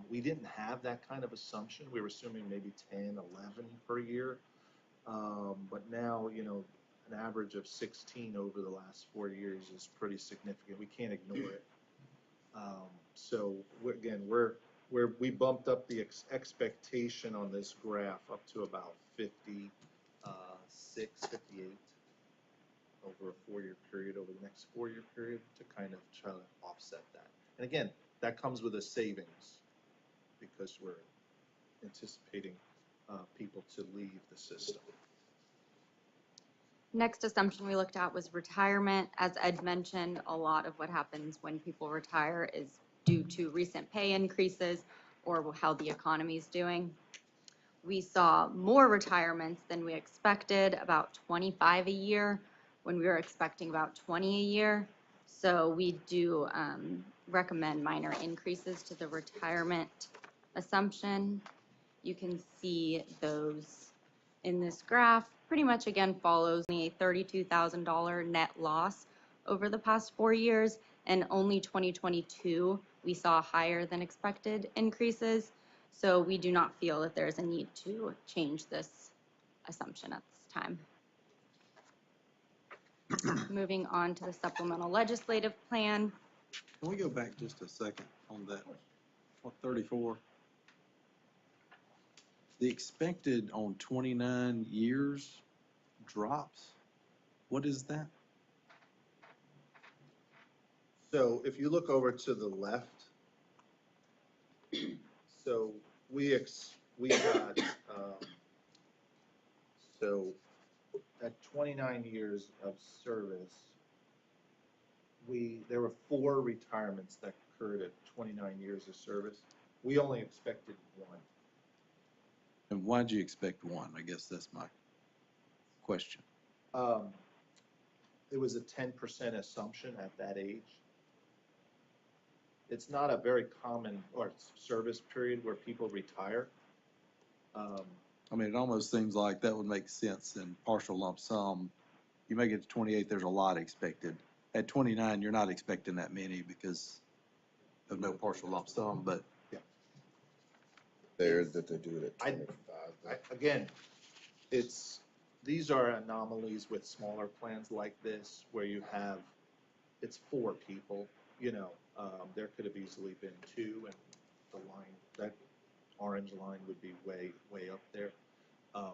We didn't have that kind of assumption. We were assuming maybe 10, 11 per year. But now, an average of 16 over the last 4 years is pretty significant. We can't ignore it. So we bumped up the expectation on this graph up to about 56, 58 over a 4-year period, over the next 4-year period, to kind of try to offset that. And again, that comes with a savings because we're anticipating people to leave the system. Next assumption we looked at was retirement. As Ed mentioned, a lot of what happens when people retire is due to recent pay increases or how the economy is doing. We saw more retirements than we expected, about 25 a year, when we were expecting about 20 a year. So we do recommend minor increases to the retirement assumption. You can see those in this graph. Pretty much, again, follows a $32,000 net loss over the past 4 years, and only 2022 we saw higher than expected increases. So we do not feel that there's a need to change this assumption at this time. Moving on to the supplemental legislative plan. Can we go back just a second on that, 34? The expected on 29 years drops. What is that? So if you look over to the left, so we got, so at 29 years of service, there were 4 retirements that occurred at 29 years of service. We only expected 1. And why'd you expect 1? I guess that's my question. It was a 10% assumption at that age. It's not a very common service period where people retire. I mean, it almost seems like that would make sense in partial lump sum. You make it to 28, there's a lot expected. At 29, you're not expecting that many because of no partial lump sum, but there that they do it at I- 25. Again, these are anomalies with smaller plans like this, where you have, it's 4 people, there could have easily been 2, and the line, that orange line would be way, way up there. Or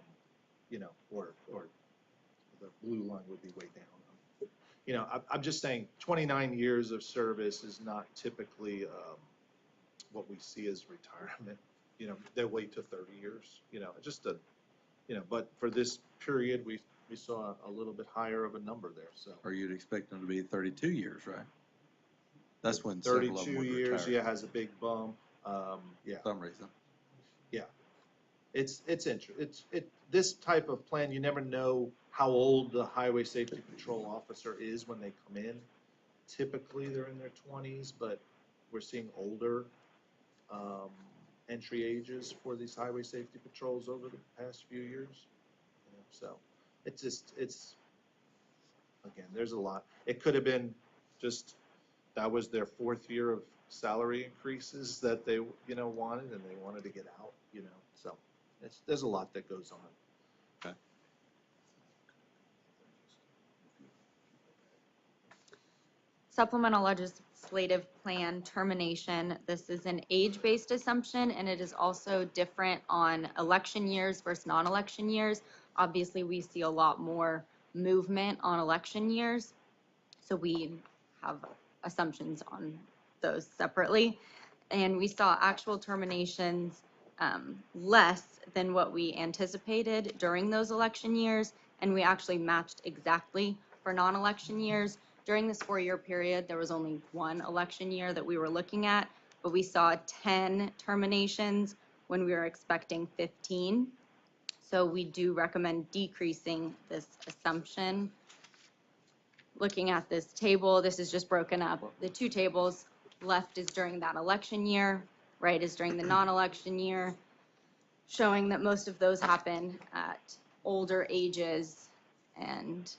the blue line would be way down. I'm just saying, 29 years of service is not typically what we see as retirement. They wait to 30 years, but for this period, we saw a little bit higher of a number there, so. Or you'd expect them to be 32 years, right? That's when several of them 32 would years, retire. yeah, has a big bump, yeah. For some reason. It's this type of plan, you never know how old the highway safety patrol officer is when they come in. Typically, they're in their 20s, but we're seeing older entry ages for these highway safety patrols over the past few years. So again, there's a lot. It could have been just, that was their 4th year of salary increases that they, wanted, and they wanted to get out, so there's a lot that goes on. Supplemental legislative plan termination. This is an age-based assumption, and it is also different on election years versus non-election years. Obviously, we see a lot more movement on election years, so we have assumptions on those separately. And we saw actual terminations less than what we anticipated during those election years, and we actually matched exactly for non-election years. During this 4-year period, there was only 1 election year that we were looking at, but we saw 10 terminations when we were expecting 15. So we do recommend decreasing this assumption. Looking at this table, this is just broken up. The 2 tables, left is during that election year, right is during the non-election year, showing that most of those happen at older ages, and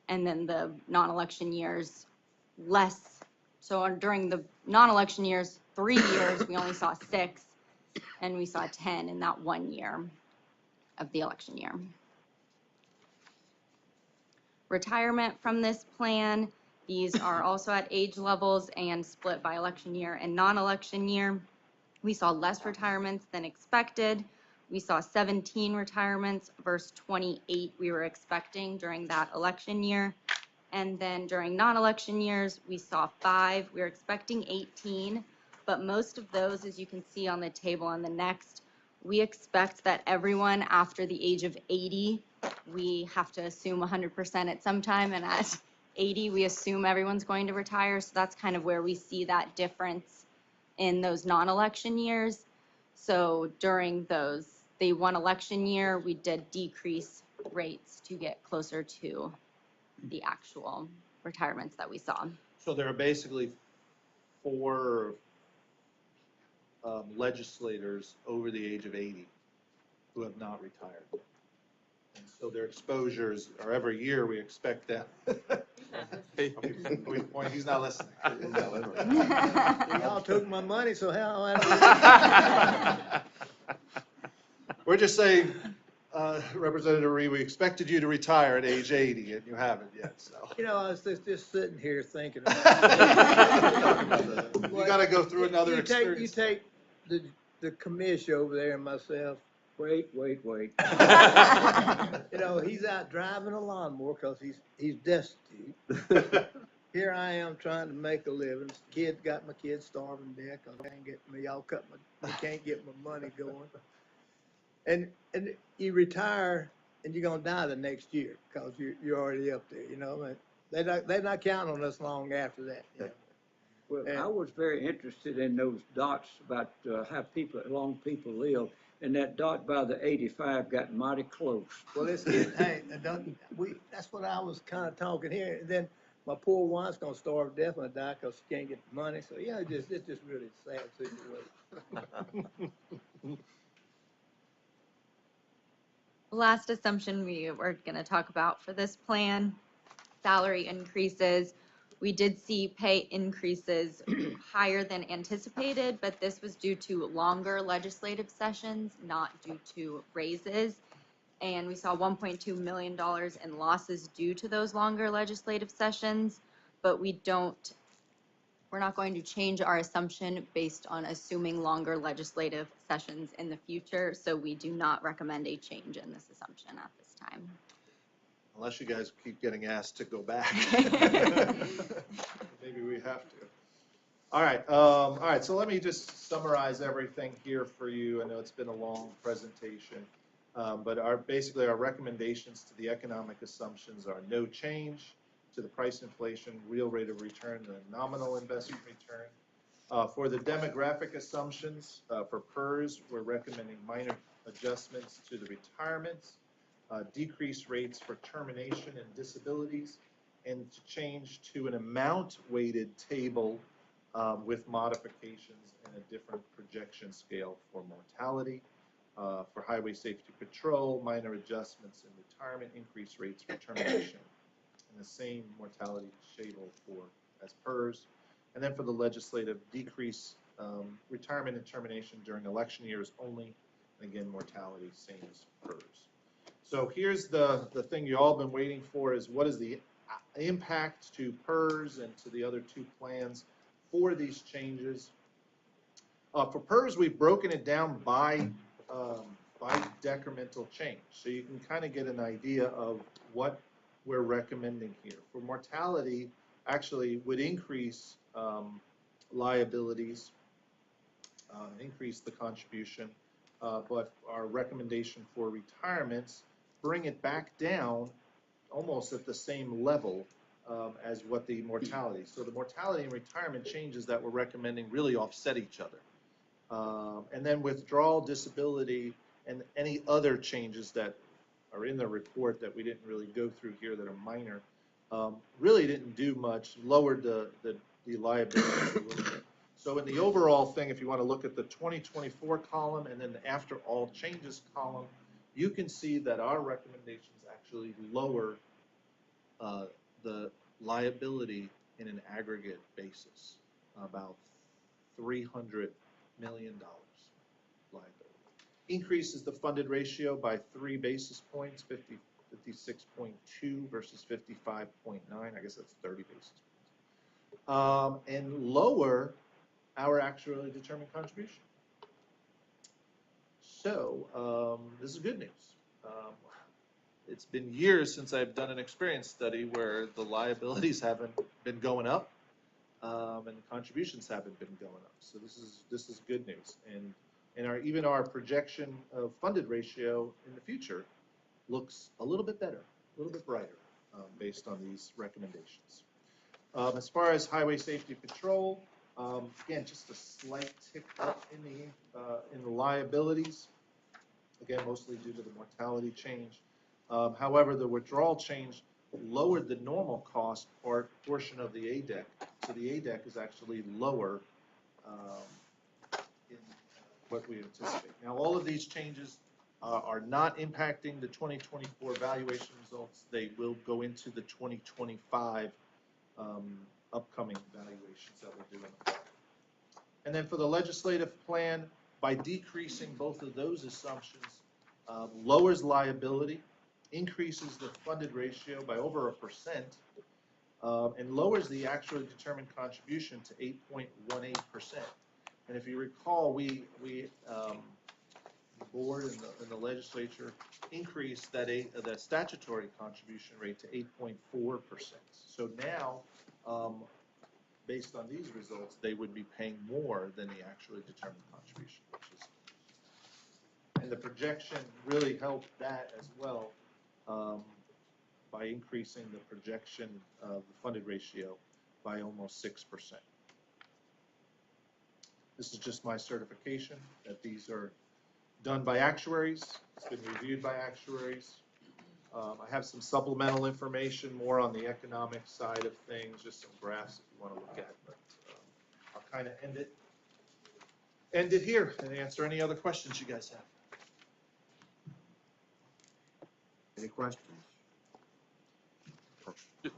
then the non-election years less. So during the non-election years, 3 years, we only saw 6, and we saw 10 in that 1 year of the election year. Retirement from this plan, these are also at age levels and split by election year and non-election year. We saw less retirements than expected. We saw 17 retirements versus 28 we were expecting during that election year. And then during non-election years, we saw 5. We were expecting 18, but most of those, as you can see on the table on the next, we expect that everyone after the age of 80, we have to assume 100% at some time, and at 80, we assume everyone's going to retire. So that's kind of where we see that difference in those non-election years. So during the 1 election year, we did decrease rates to get closer to the actual retirements that we saw. So there are basically 4 legislators over the age of 80 who have not retired. And so their exposures are every year we expect that. He's not listening. Y'all took my money, so how? We're just saying, Representative Reed, we expected you to retire at age 80, and you haven't yet, so. I was just sitting here thinking. You gotta go through another experience. You take the commission over there and myself, wait. He's out driving a lawnmower because he's destitute. Here I am trying to make a living. Got my kids starving to death because they can't get my money going. And you retire and you're gonna die the next year because you're already up there. They're not counting on us long after that. Well, I was very interested in those dots about how long people live, and that dot by the 85 got mighty close. Well, it's getting, that's what I was kind of talking here. And then my poor wife's gonna starve to death and die because she can't get the money. So it's just really a sad situation. Last assumption we were going to talk about for this plan, salary increases. We did see pay increases higher than anticipated, but this was due to longer legislative sessions, not due to raises. And we saw $1.2 million in losses due to those longer legislative sessions, but we're not going to change our assumption based on assuming longer legislative sessions in the future, so we do not recommend a change in this assumption at this time. Unless you guys keep getting asked to go back. Maybe we have to. All right, so let me just summarize everything here for you. I know it's been a long presentation, but basically our recommendations to the economic assumptions are no change to the price inflation, real rate of return, and nominal investment return. For the demographic assumptions, for PERS, we're recommending minor adjustments to the retirements, decrease rates for termination and disabilities, and to change to an amount-weighted table with modifications and a different projection scale for mortality. For highway safety patrol, minor adjustments in retirement, increased rates for termination, and the same mortality table as PERS. And then for the legislative, decrease retirement and termination during election years only, and again, mortality, same as PERS. So here's the thing you all been waiting for, is what is the impact to PERS and to the other two plans for these changes. For PERS, we've broken it down by decremental change, so you can kind of get an idea of what we're recommending here. For mortality, actually would increase liabilities, increase the contribution, but our recommendation for retirements bring it back down almost at the same level as what the mortality. So the mortality and retirement changes that we're recommending really offset each other. And then withdrawal, disability, and any other changes that are in the report that we didn't really go through here that are minor, really didn't do much, lowered the liabilities a little bit. So in the overall thing, if you want to look at the 2024 column and then the after all changes column, you can see that our recommendations actually lower the liability in an aggregate basis, about $300 million liability. Increases the funded ratio by 3 basis points, 56.2 versus 55.9. I guess that's 30 basis points. And lower our actuarially determined contribution. So this is good news. It's been years since I've done an experience study where the liabilities haven't been going up and the contributions haven't been going up. So this is good news. And even our projection of funded ratio in the future looks a little bit better, a little bit brighter based on these recommendations. As far as highway safety patrol, again, just a slight tick up in the liabilities. Again, mostly due to the mortality change. However, the withdrawal change lowered the normal cost portion of the ADEC. So the ADEC is actually lower in what we anticipate. Now, all of these changes are not impacting the 2024 valuation results. They will go into the 2025 upcoming valuations that we're doing. And then for the legislative plan, by decreasing both of those assumptions, lowers liability, increases the funded ratio by over 1%, and lowers the actually determined contribution to 8.18%. And if you recall, the board and the legislature increased that statutory contribution rate to 8.4%. So now, based on these results, they would be paying more than the actually determined contribution, and the projection really helped that as well by increasing the projection of the funded ratio by almost 6%. This is just my certification that these are done by actuaries. It's been reviewed by actuaries. I have some supplemental information more on the economic side of things, just some graphs if you want to look at, but I'll kind of end it here and answer any other questions you guys have. Any questions?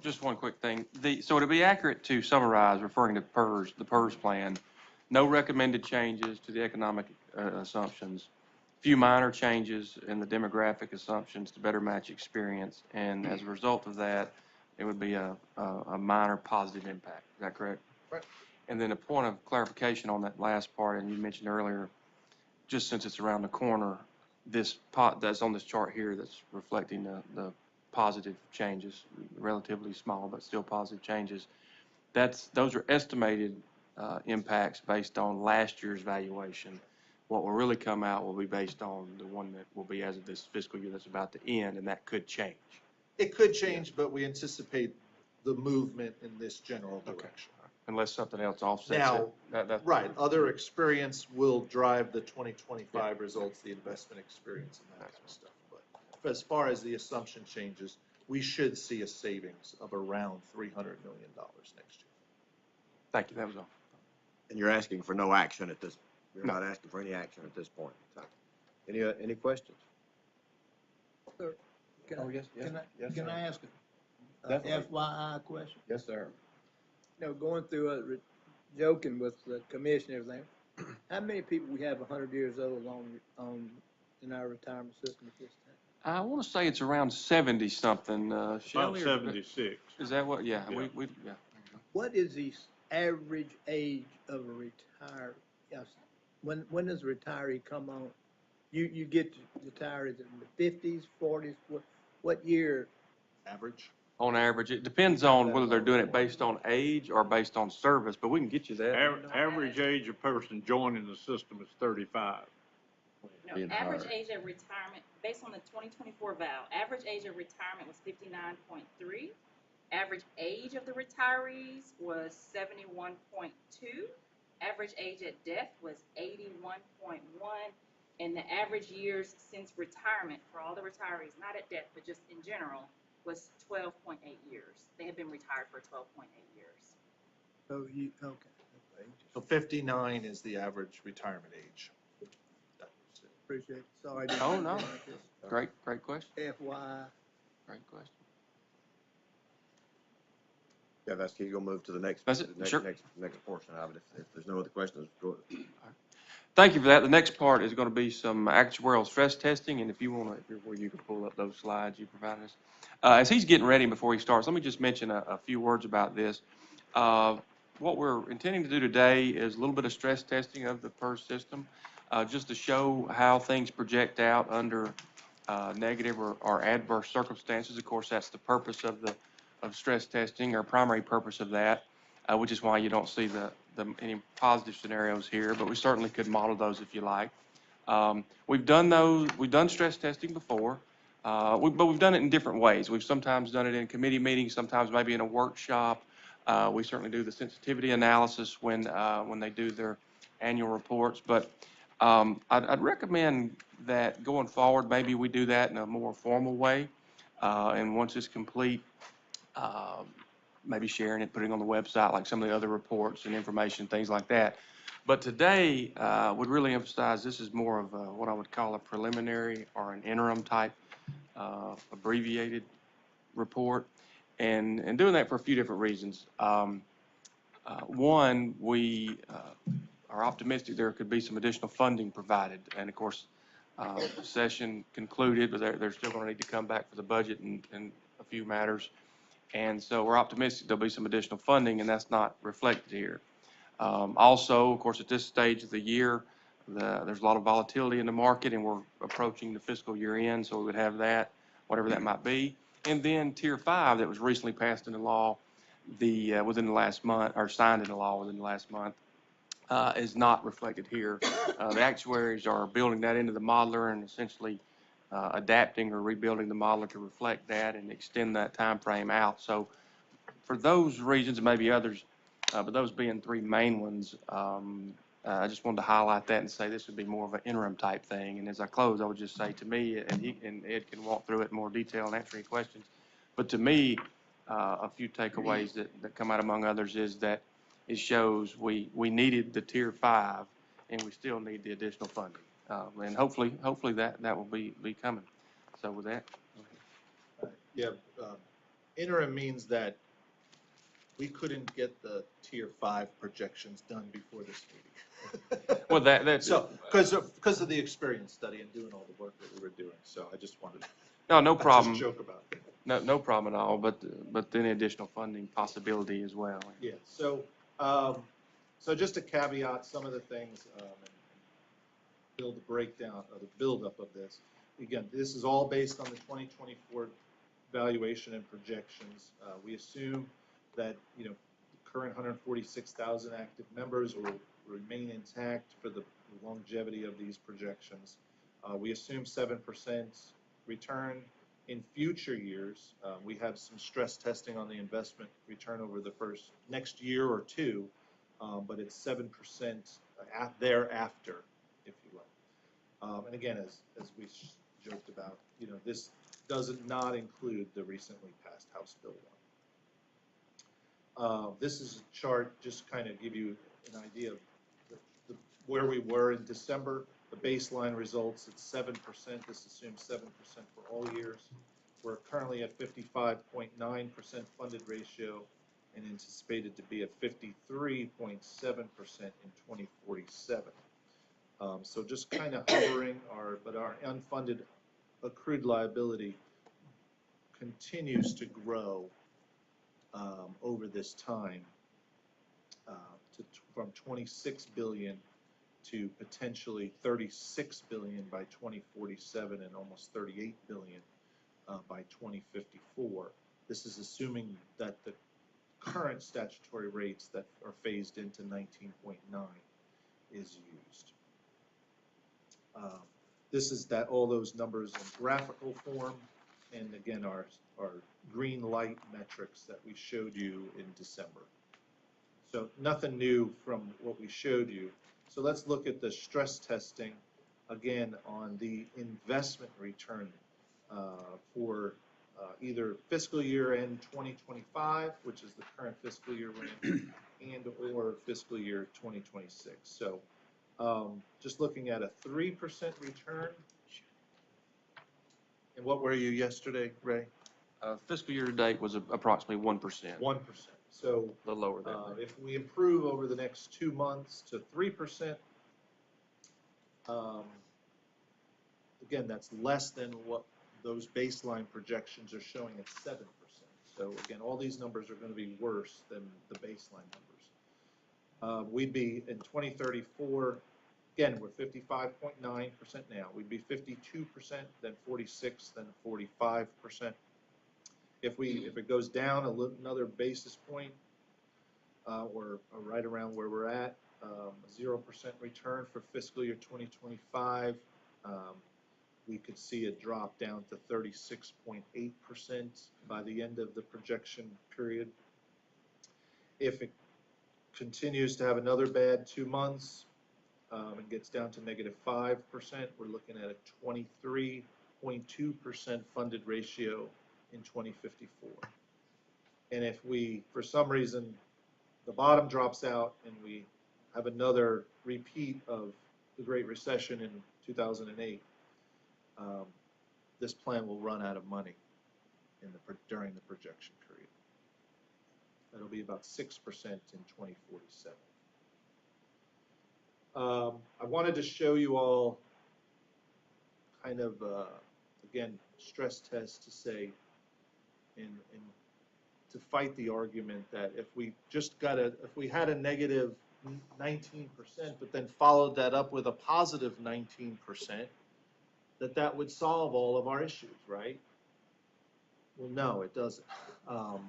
Just one quick thing. So to be accurate to summarize, referring to PERS, the PERS plan, no recommended changes to the economic assumptions, few minor changes in the demographic assumptions to better match experience, and as a result of that, it would be a minor positive impact. Is that correct? Right. And then a point of clarification on that last part, and you mentioned earlier, just since it's around the corner, this pot that's on this chart here that's reflecting the positive changes, relatively small, but still positive changes. Those are estimated impacts based on last year's valuation. What will really come out will be based on the one that will be as of this fiscal year that's about to end, and that could change. It could change, but we anticipate the movement in this general direction. Unless something else offsets it. Now, That- right, other experience will drive the 2025 results, the investment experience and that kind of stuff. But as far as the assumption changes, we should see a savings of around $300 million next year. Thank you, that was all. And you're asking for no action at this, you're No. not asking for any action at this point in time. Any questions? Can Oh, yes, yes, yes, Can sir. I ask a Definitely. FYI question? Yes, sir. You know, going through joking with the commission and everything, how many people we have 100 years old in our retirement system at this time? I want to say it's around 70-something, About Shelley? or- 76. Is that what, yeah, Yeah. yeah. What is the average age of a retiree? Yes, when does a retiree come on? You get retirees in the 50s, 40s, what year? Average? On average, it depends on whether they're doing it based on age or based on service, but we can get you that. Average age of person joining the system is 35. No, average age of retirement, based on the 2024 val, average age of retirement was 59.3. Average age of the retirees was 71.2. Average age at death was 81.1. And the average years since retirement for all the retirees, not at death, but just in general, was 12.8 years. They have been retired for 12.8 years. So okay. So 59 is the average retirement age. Appreciate it. Sorry. Oh, no. Great question. FYI. Great question. Yeah, that's, you're gonna move to the next, That's it, next, sure. next portion of it. If there's no other questions, go ahead. Thank you for that. The next part is going to be some actuarial stress testing, and if you want to, where you can pull up those slides you provided us. As he's getting ready before he starts, let me just mention a few words about this. What we're intending to do today is a little bit of stress testing of the PERS system, just to show how things project out under negative or adverse circumstances. Of course, that's the purpose of stress testing, or primary purpose of that, which is why you don't see any positive scenarios here, but we certainly could model those if you like. We've done stress testing before, but we've done it in different ways. We've sometimes done it in committee meetings, sometimes maybe in a workshop. We certainly do the sensitivity analysis when they do their annual reports, but I'd recommend that going forward, maybe we do that in a more formal way, and once it's complete, maybe sharing it, putting it on the website like some of the other reports and information, things like that. But today, would really emphasize this is more of what I would call a preliminary or an interim type abbreviated report, and doing that for a few different reasons. One, we are optimistic there could be some additional funding provided, and of course, the session concluded, but they're still going to need to come back for the budget and a few matters. And so we're optimistic there'll be some additional funding, and that's not reflected here. Also, of course, at this stage of the year, there's a lot of volatility in the market, and we're approaching the fiscal year end, so we would have that, whatever that might be. And then Tier 5 that was recently passed into law within the last month, or signed into law within the last month, is not reflected here. The actuaries are building that into the modeler and essentially adapting or rebuilding the modeler to reflect that and extend that time frame out. So for those reasons, and maybe others, but those being three main ones, I just wanted to highlight that and say this would be more of an interim type thing. And as I close, I would just say to me, and Ed can walk through it in more detail and answer any questions, but to me, a few takeaways that come out among others is that it shows we needed the Tier 5 and we still need the additional funding. And hopefully that will be coming. So with that. Yeah, interim means that we couldn't get the tier 5 projections done before this meeting. Well, that's, So, because of the experience study and doing all the work that we were doing, so I just wanted to. no I problem. just joke about it. No problem at all, but any additional funding possibility as well. Yeah, so, just to caveat some of the things, and build the breakdown, or the buildup of this. Again, this is all based on the 2024 valuation and projections. We assume that, the current 146,000 active members will remain intact for the longevity of these projections. We assume 7% return in future years. We have some stress testing on the investment return over the next year or two, but it's 7% thereafter, if you will. And again, as we joked about, this doesn't not include the recently passed House Bill 1. This is a chart just kind of give you an idea of where we were in December. The baseline results at 7%. This assumes 7% for all years. We're currently at 55.9% funded ratio and anticipated to be at 53.7% in 2047. So just kind of hovering, but our unfunded accrued liability continues to grow over this time from 26 billion to potentially 36 billion by 2047 and almost 38 billion by 2054. This is assuming that the current statutory rates that are phased into 19.9 is used. This is all those numbers in graphical form, and again, our green light metrics that we showed you in December. So nothing new from what we showed you. So let's look at the stress testing again on the investment return for either fiscal year end 2025, which is the current fiscal year we're in, and or fiscal year 2026. So just looking at a 3% return. And what were you yesterday, Ray? Fiscal year to date was approximately 1%. 1%. So A little lower than that. if we improve over the next 2 months to 3%, again, that's less than what those baseline projections are showing at 7%. So again, all these numbers are going to be worse than the baseline numbers. We'd be in 2034, again, we're 55.9% now. We'd be 52%, then 46%, then 45%. If it goes down another basis point, or right around where we're at, 0% return for fiscal year 2025, we could see it drop down to 36.8% by the end of the projection period. If it continues to have another bad 2 months and gets down to -5%, we're looking at a 23.2% funded ratio in 2054. And if we, for some reason, the bottom drops out and we have another repeat of the Great Recession in 2008, this plan will run out of money during the projection period. That'll be about 6% in 2047. I wanted to show you all kind of, again, stress test to say, and to fight the argument that if we had a negative 19%, but then followed that up with a positive 19%, that would solve all of our issues, right? Well, no, it doesn't. A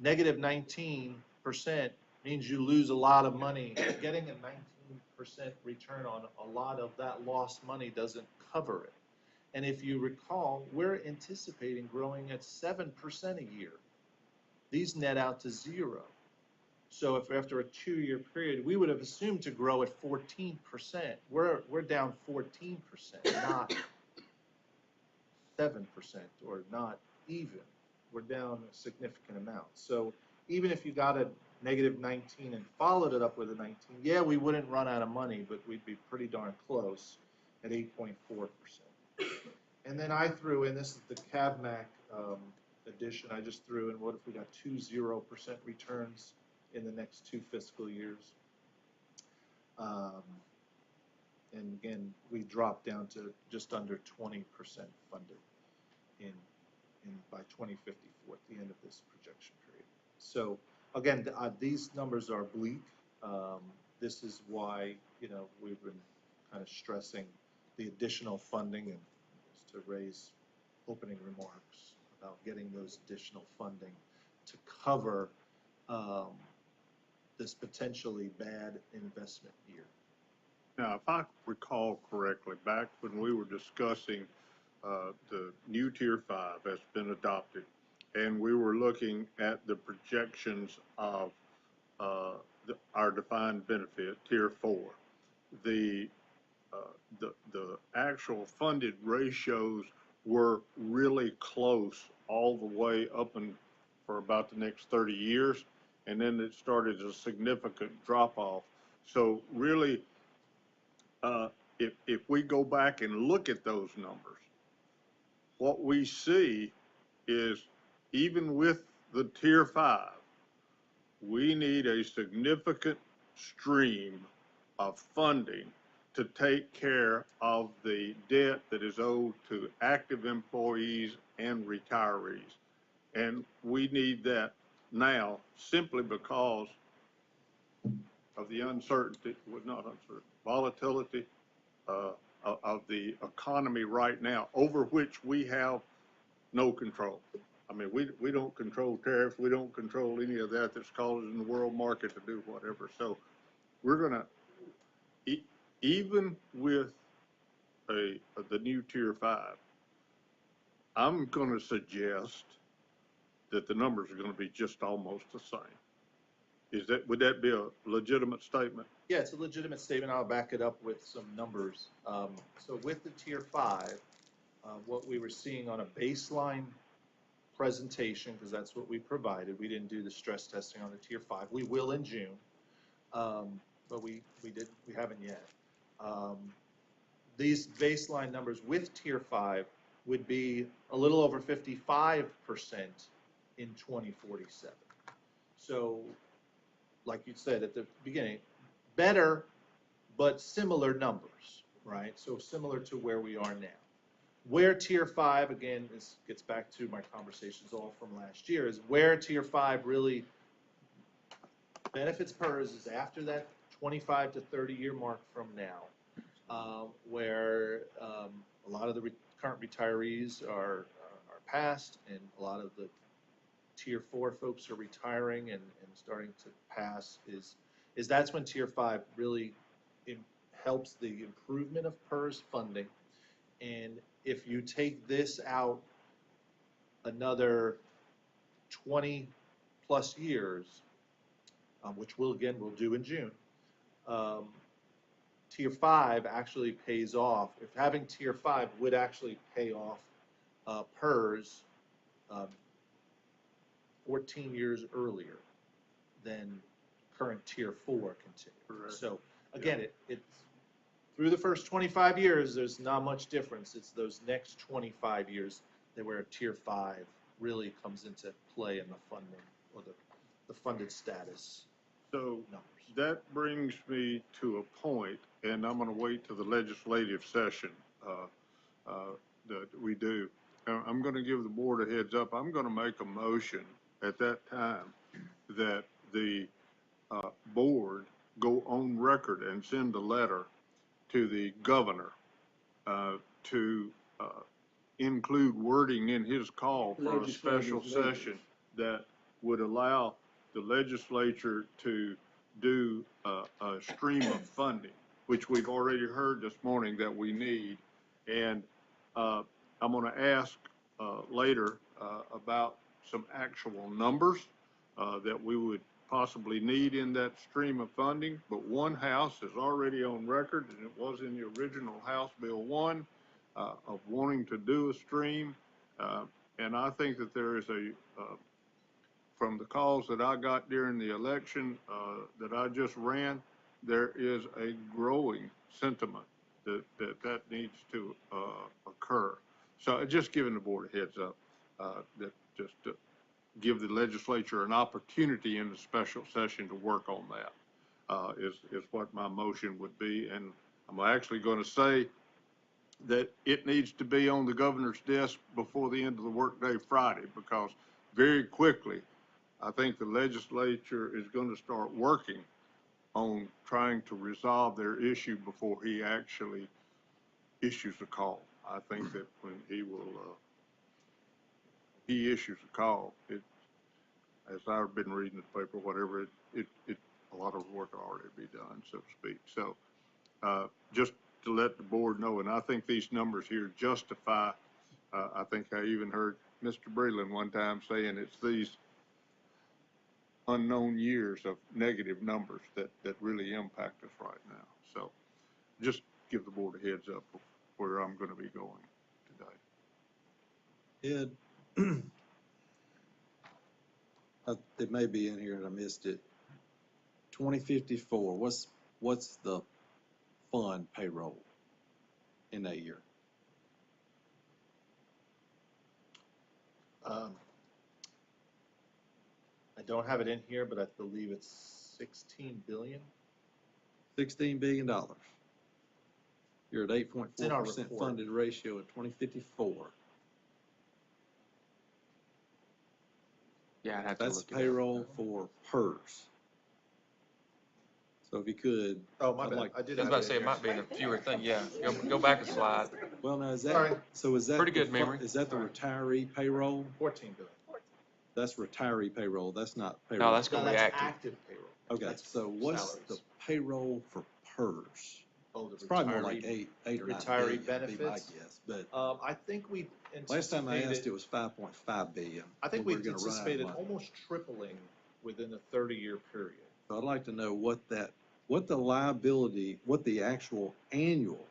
negative 19% means you lose a lot of money. Getting a 19% return on a lot of that lost money doesn't cover it. And if you recall, we're anticipating growing at 7% a year. These net out to 0. So if after a 2-year period, we would have assumed to grow at 14%. We're down 14%, not 7% or not even. We're down a significant amount. So even if you got a negative 19 and followed it up with a 19, yeah, we wouldn't run out of money, but we'd be pretty darn close at 8.4%. And then I threw in, this is the CAVMAC addition I just threw in, what if we got 2 0% returns in the next 2 fiscal years? And again, we dropped down to just under 20% funded in by 2054 at the end of this projection period. So again, these numbers are bleak. This is why, we've been kind of stressing the additional funding and to raise opening remarks about getting those additional funding to cover this potentially bad investment year. Now, if I recall correctly, back when we were discussing the new Tier 5 that's been adopted, and we were looking at the projections of our defined benefit, Tier 4, the actual funded ratios were really close all the way up and for about the next 30 years, and then it started a significant drop-off. So really, if we go back and look at those numbers, what we see is even with the Tier 5, we need a significant stream of funding to take care of the debt that is owed to active employees and retirees. And we need that now simply because of the uncertainty, well, not uncertainty, volatility of the economy right now, over which we have no control. I mean, we don't control tariffs. We don't control any of that that's causing the world market to do whatever. So we're going to, even with the new Tier 5, I'm going to suggest that the numbers are going to be just almost the same. Would that be a legitimate statement? Yeah, it's a legitimate statement. I'll back it up with some numbers. So with the Tier 5, what we were seeing on a baseline presentation, because that's what we provided. We didn't do the stress testing on the Tier 5. We will in June, but we haven't yet. These baseline numbers with Tier 5 would be a little over 55% in 2047. So, like you said at the beginning, better, but similar numbers, right? So similar to where we are now. Where Tier 5, again, this gets back to my conversations all from last year, is where Tier 5 really benefits PERS is after that 25 to 30 year mark from now, where a lot of the current retirees are past, and a lot of the Tier 4 folks are retiring and starting to pass, is that's when Tier 5 really helps the improvement of PERS funding. And if you take this out another 20 plus years, which we'll do in June, Tier 5 actually pays off. If having Tier 5 would actually pay off PERS 14 years earlier than current Tier 4 continue. Correct. So again, it's through the first 25 years, there's not much difference. It's those next 25 years that where Tier 5 really comes into play in the funding or the funded status So numbers. that brings me to a point, and I'm going to wait to the legislative session that we do. I'm going to give the board a heads up. I'm going to make a motion at that time that the board go on record and send a letter to the governor to include wording in his call for a special session that would allow the legislature to do a stream of funding, which we've already heard this morning that we need. And I'm going to ask later about some actual numbers that we would possibly need in that stream of funding. But one house is already on record, and it was in the original House Bill 1 of wanting to do a stream. And I think that there is from the calls that I got during the election that I just ran, there is a growing sentiment that needs to occur. So just giving the board a heads up that just to give the legislature an opportunity in the special session to work on that, is what my motion would be. And I'm actually going to say that it needs to be on the governor's desk before the end of the workday Friday, because very quickly, I think the legislature is going to start working on trying to resolve their issue before he actually issues a call. I think that when he issues a call, as I've been reading the paper, whatever, a lot of work will already be done, so to speak. So, just to let the board know, and I think these numbers here justify, I think I even heard Mr. Breland one time saying it's these unknown years of negative numbers that really impact us right now. So just give the board a heads up of where I'm going to be going today. Ed, it may be in here and I missed it. 2054, what's the fund payroll in that year? I don't have it in here, but I believe it's 16 billion. $16 billion. You're at It's in our 8.4% report. funded ratio at 2054. Yeah, I'd have to That's look it up. payroll for PERS. So if you could, Oh, my I'd bad. like- I did I was have about it to say, in it here. might be in a fewer thing, yeah. Go back a slide. well, now is Sorry. that, so is that? Pretty the good fu- memory. Is that the retiree payroll? 14 billion. That's retiree payroll, that's not payroll. No, that's No, gonna be that's active. active payroll. Okay, That's so what's salaries. the payroll for PERS? Oh, the It's probably more retiree- like eight or 9 retiree billion, would be my benefits? guess. But I think we last time I asked, anticipated, it was 5.5 billion. I think and we we're gonna run out of anticipated money. almost tripling within the 30-year period. So I'd like to know what the liability, what the actual annual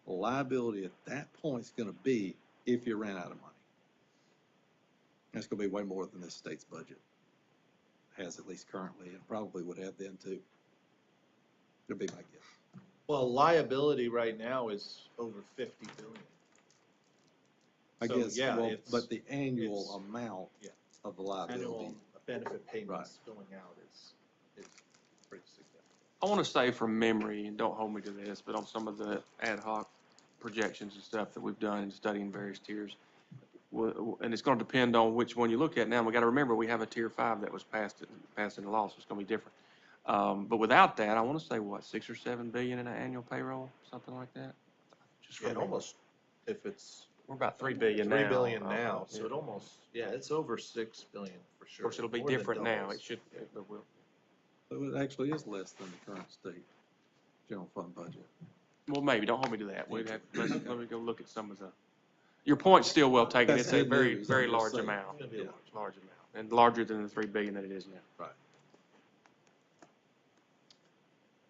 liability at that point is gonna be if you ran out of money. That's gonna be way more than this state's budget has, at least currently, and probably would have then too. That'd be my guess. Well, liability right now is over 50 billion. I So, guess, yeah, well, it's- but the annual it's- amount yeah. of the liability. Annual benefit payments going out is pretty significant. I want to say from memory, and don't hold me to this, but on some of the ad hoc projections and stuff that we've done in studying various tiers, and it's going to depend on which one you look at now. We got to remember we have a tier 5 that was passed into law, so it's going to be different. But without that, I want to say what, 6 or 7 billion in an annual payroll, something like that. Just Yeah, from it memory. almost, if it's We're about 3 billion now. 3 billion now, so Yeah. it almost, yeah, it's over 6 billion for Of sure. course, it'll be More than different now. doubles. It should, it will. So it actually is less than the current state general fund budget. Well, maybe, don't hold me to that. We'd have, let me go look at some of the, your point's still well taken. That's It's a good very, news, very I'm just large saying. amount. It's gonna be a Yeah, large. large amount, and larger than the 3 billion that it is now. Right.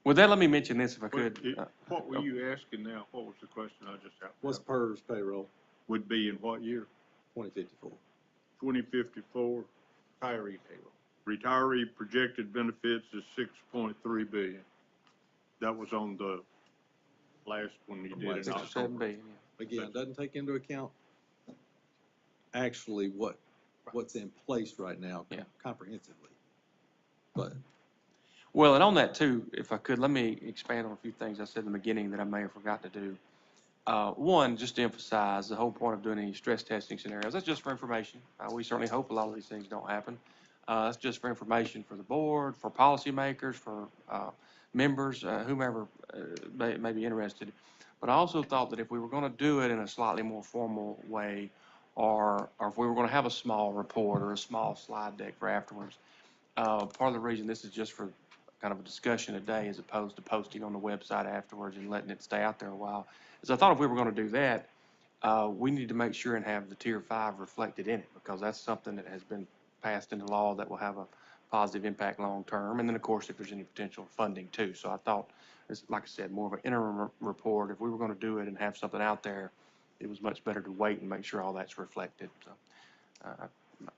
With that, let me mention this if I could. What were you asking now? What was the question I just had? What's PERS payroll? Would be in what year? 2054. 2054. Retiree payroll. Retiree projected benefits is 6.3 billion. That was on the last one you did in 6 or 7 October. billion, yeah. Again, doesn't take into account actually what's in place right now Yeah. comprehensively. But Well, and on that too, if I could, let me expand on a few things I said in the beginning that I may have forgot to do. One, just to emphasize the whole point of doing any stress testing scenarios, that's just for information. We certainly hope a lot of these things don't happen. That's just for information for the board, for policymakers, for members, whomever may be interested. But I also thought that if we were going to do it in a slightly more formal way, or if we were going to have a small report or a small slide deck for afterwards, part of the reason this is just for kind of a discussion today as opposed to posting on the website afterwards and letting it stay out there a while, is I thought if we were going to do that, we need to make sure and have the tier 5 reflected in it, because that's something that has been passed into law that will have a positive impact long term. And then, of course, if there's any potential funding too. So I thought, like I said, more of an interim report. If we were going to do it and have something out there, it was much better to wait and make sure all that's reflected. So I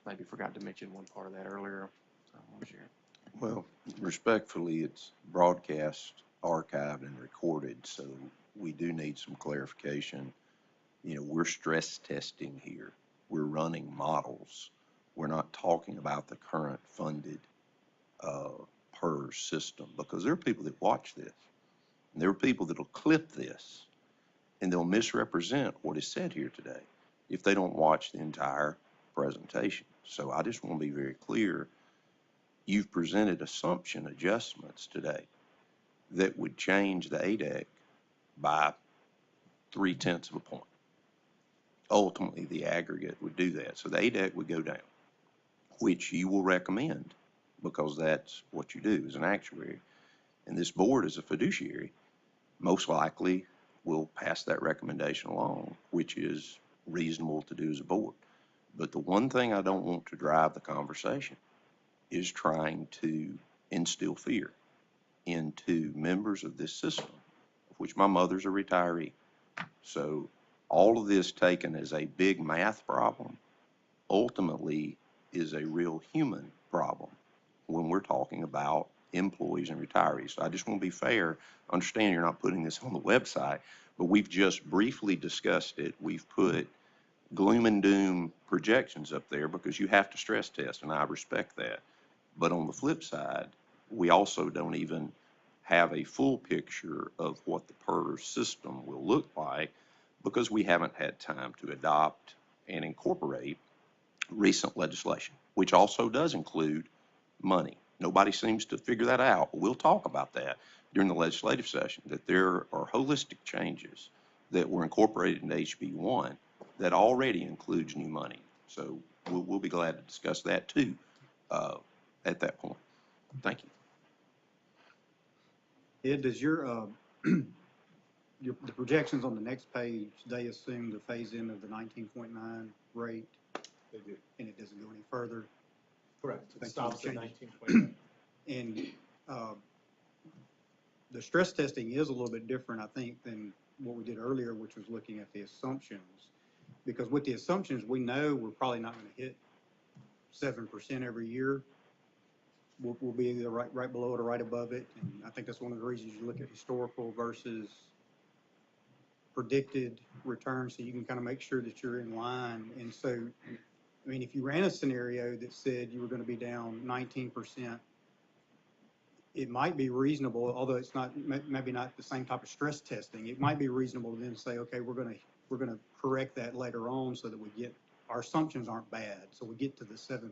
maybe forgot to mention one part of that earlier. So I want to share it. Well, respectfully, it's broadcast, archived, and recorded, so we do need some clarification. You know, we're stress testing here. We're running models. We're not talking about the current funded uh, PERS system, because there are people that watch this. And there are people that'll clip this and they'll misrepresent what is said here today if they don't watch the entire presentation. So I just want to be very clear. You've presented assumption adjustments today that would change the ADEC by 0.3 of a point. Ultimately, the aggregate would do that. So the ADEC would go down, which you will recommend because that's what you do as an actuary. And this board, as a fiduciary, most likely will pass that recommendation along, which is reasonable to do as a board. But the one thing I don't want to drive the conversation is trying to instill fear into members of this system, of which my mother's a retiree. So all of this taken as a big math problem ultimately is a real human problem when we're talking about employees and retirees. So I just want to be fair. Understand you're not putting this on the website, but we've just briefly discussed it. We've put gloom and doom projections up there because you have to stress test, and I respect that. But on the flip side, we also don't even have a full picture of what the PERS system will look like because we haven't had time to adopt and incorporate recent legislation, which also does include money. Nobody seems to figure that out. We'll talk about that during the legislative session, that there are holistic changes that were incorporated in HB1 that already includes new money. So we'll be glad to discuss that too at that point. Thank you. Ed, does your, the projections on the next page, they assume the phase in of the 19.9 rate? They do. And it doesn't go any further? Correct. It Thank stops you. at 19.9. And the stress testing is a little bit different, I think, than what we did earlier, which was looking at the assumptions. Because with the assumptions, we know we're probably not going to hit 7% every year. We'll be either right below it or right above it. And I think that's one of the reasons you look at historical versus predicted returns, so you can kind of make sure that you're in line. And so, I mean, if you ran a scenario that said you were going to be down 19%, it might be reasonable, although it's not, maybe not the same type of stress testing. It might be reasonable to then say, okay, we're going to correct that later on so that we get, our assumptions aren't bad, so we get to the 7%.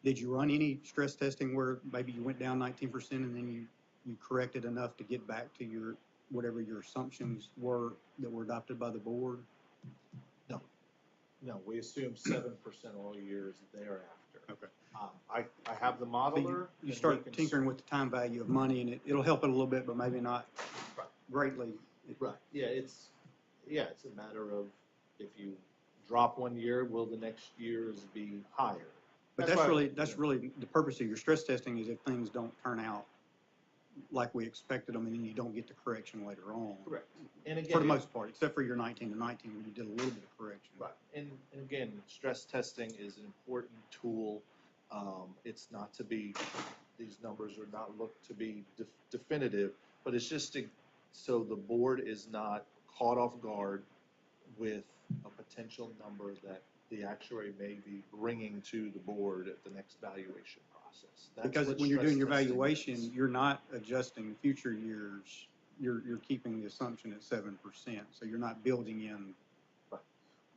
Did you run any stress testing where maybe you went down 19% and then you corrected enough to get back to your, whatever your assumptions were that were adopted by the board? No, we assume 7% all years thereafter. Okay. I have the modeler. You start tinkering with the time value of money, and it'll help it a little bit, but maybe not Right. greatly. Right, it's a matter of if you drop one year, will the next years be higher? But that's really the purpose of your stress testing, is if things don't turn out like we expected them, and then you don't get the correction later on. Correct. And again, For the most part, except for your 19 to 19, where you did a little bit of correction. right, and again, stress testing is an important tool. It's not to be, these numbers are not looked to be definitive, but it's just so the board is not caught off guard with a potential number that the actuary may be bringing to the board at the next valuation process. That's Because what when you're doing your stress testing valuation, is. you're not adjusting future years. You're keeping the assumption at 7%, so you're not building in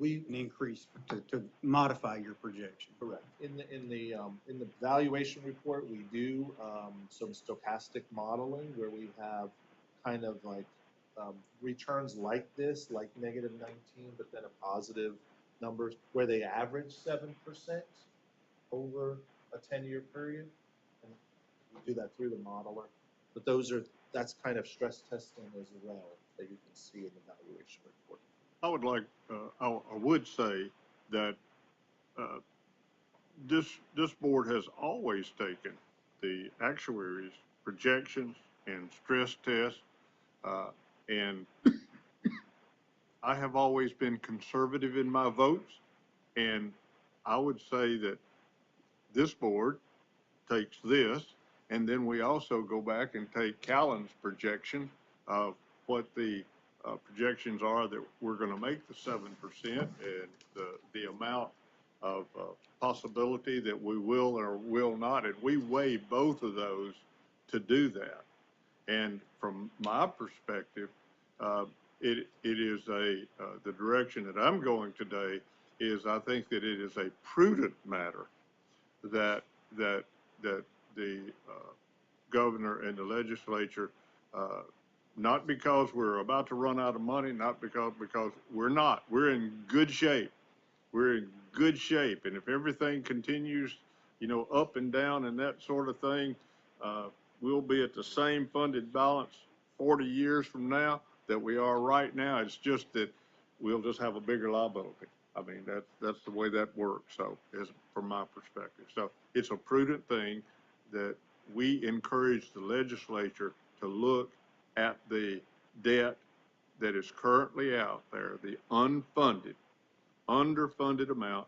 an increase to modify your projection. Correct. In the valuation report, we do some stochastic modeling where we have kind of like returns like this, like -19, but then a positive numbers where they average 7% over a 10-year period, and we do that through the modeler. But that's kind of stress testing as well that you can see in the valuation report. I would say that this board has always taken the actuaries' projections and stress tests, and I have always been conservative in my votes, and I would say that this board takes this, and then we also go back and take Callan's projection of what the projections are that we're going to make the 7%, and the amount possibility that we will or will not, and we weigh both of those to do that. And from my perspective, it is the direction that I'm going today is I think that it is a prudent matter that the governor and the legislature, not because we're about to run out of money, not because we're not. We're in good shape. We're in good shape, and if everything continues, up and down and that sort of thing, we'll be at the same funded balance 40 years from now that we are right now. It's just that we'll just have a bigger liability. I mean, that's the way that works. So, from my perspective, so it's a prudent thing that we encourage the legislature to look at the debt that is currently out there, the underfunded amount,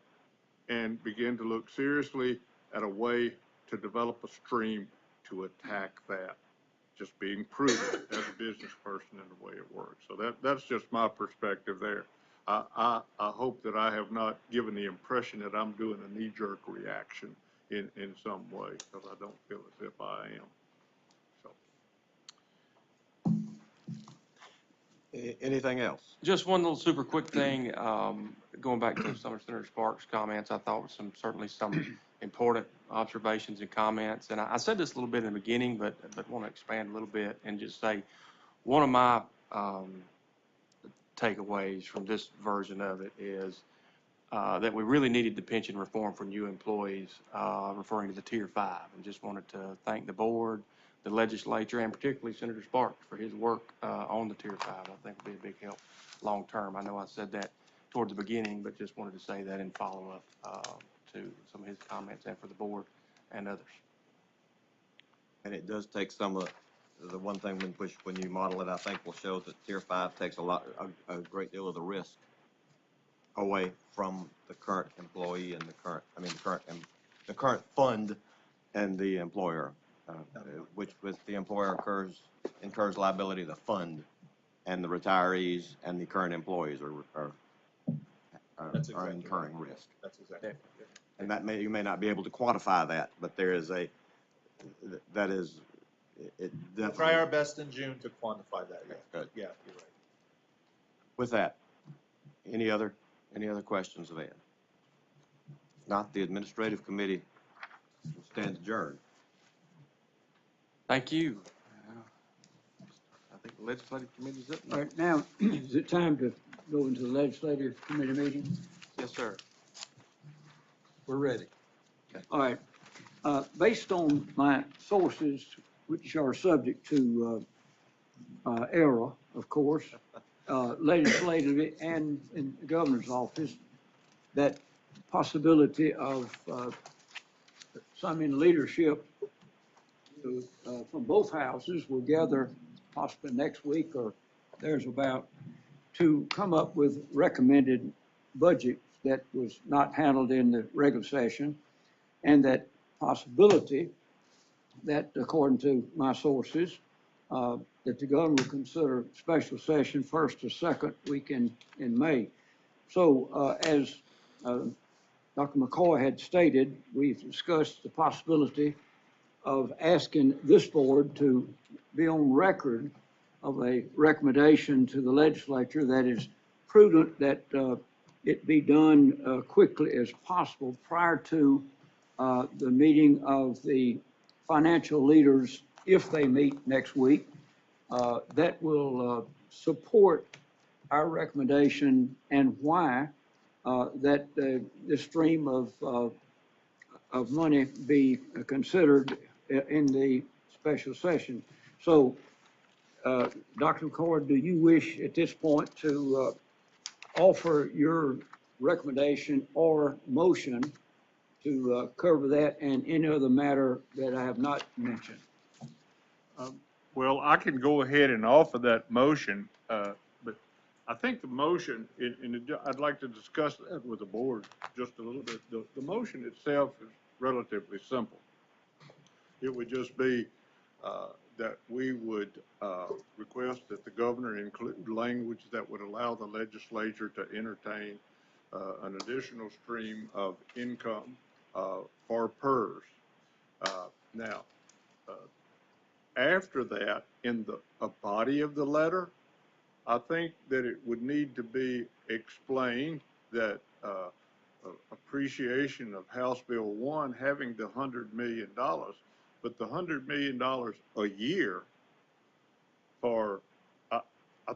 and begin to look seriously at a way to develop a stream to attack that. Just being prudent as a business person in the way it works. So that's just my perspective there. I hope that I have not given the impression that I'm doing a knee-jerk reaction in some way, because I don't feel as if I am. So. Anything else? Just one little super quick thing, going back to some of Senator Sparks' comments, I thought was certainly some important observations and comments. And I said this a little bit in the beginning, but want to expand a little bit and just say one of my takeaways from this version of it is that we really needed the pension reform for new employees, referring to the Tier 5, and just wanted to thank the board, the legislature, and particularly Senator Sparks for his work on the Tier 5. I think will be a big help long term. I know I said that towards the beginning, but just wanted to say that in follow up to some of his comments and for the board and others. And it does take some of the one thing when you model it, I think will show that Tier 5 takes a great deal of the risk away from the current employee and the current fund and the employer, which with the employer incurs liability, the fund and the retirees and the current employees are incurring risk. That's exactly. And you may not be able to quantify that, but there is it We'll try our best in June to quantify that. Good. Yeah, you're right. With that, any other questions of Ed? If not, the administrative committee stands adjourned. Thank you. I think the legislative committee is up. All right, now, is it time to go into the legislative committee meeting? Yes, sir. We're ready. All right. Based on my sources, which are subject to error, of course, legislatively and in the governor's office, that possibility of some in leadership from both houses will gather possibly next week or there's about to come up with recommended budget that was not handled in the regular session, and that possibility that, according to my sources, that the governor will consider special session first or second week in May. So as Dr. McCoy had stated, we've discussed the possibility of asking this board to be on record of a recommendation to the legislature that is prudent that it be done quickly as possible prior to the meeting of the financial leaders, if they meet next week, that will support our recommendation and why that the stream of money be considered in the special session. So, Dr. McCord, do you wish at this point to offer your recommendation or motion to cover that and any other matter that I have not mentioned? Well, I can go ahead and offer that motion, but I think the motion, I'd like to discuss that with the board just a little bit. The motion itself is relatively simple. It would just be that we would request that the governor include language that would allow the legislature to entertain an additional stream of income for PERS. Now, after that, in the body of the letter, I think that it would need to be explained that appreciation of House Bill 1 having the $100 million, but the $100 million a year for, I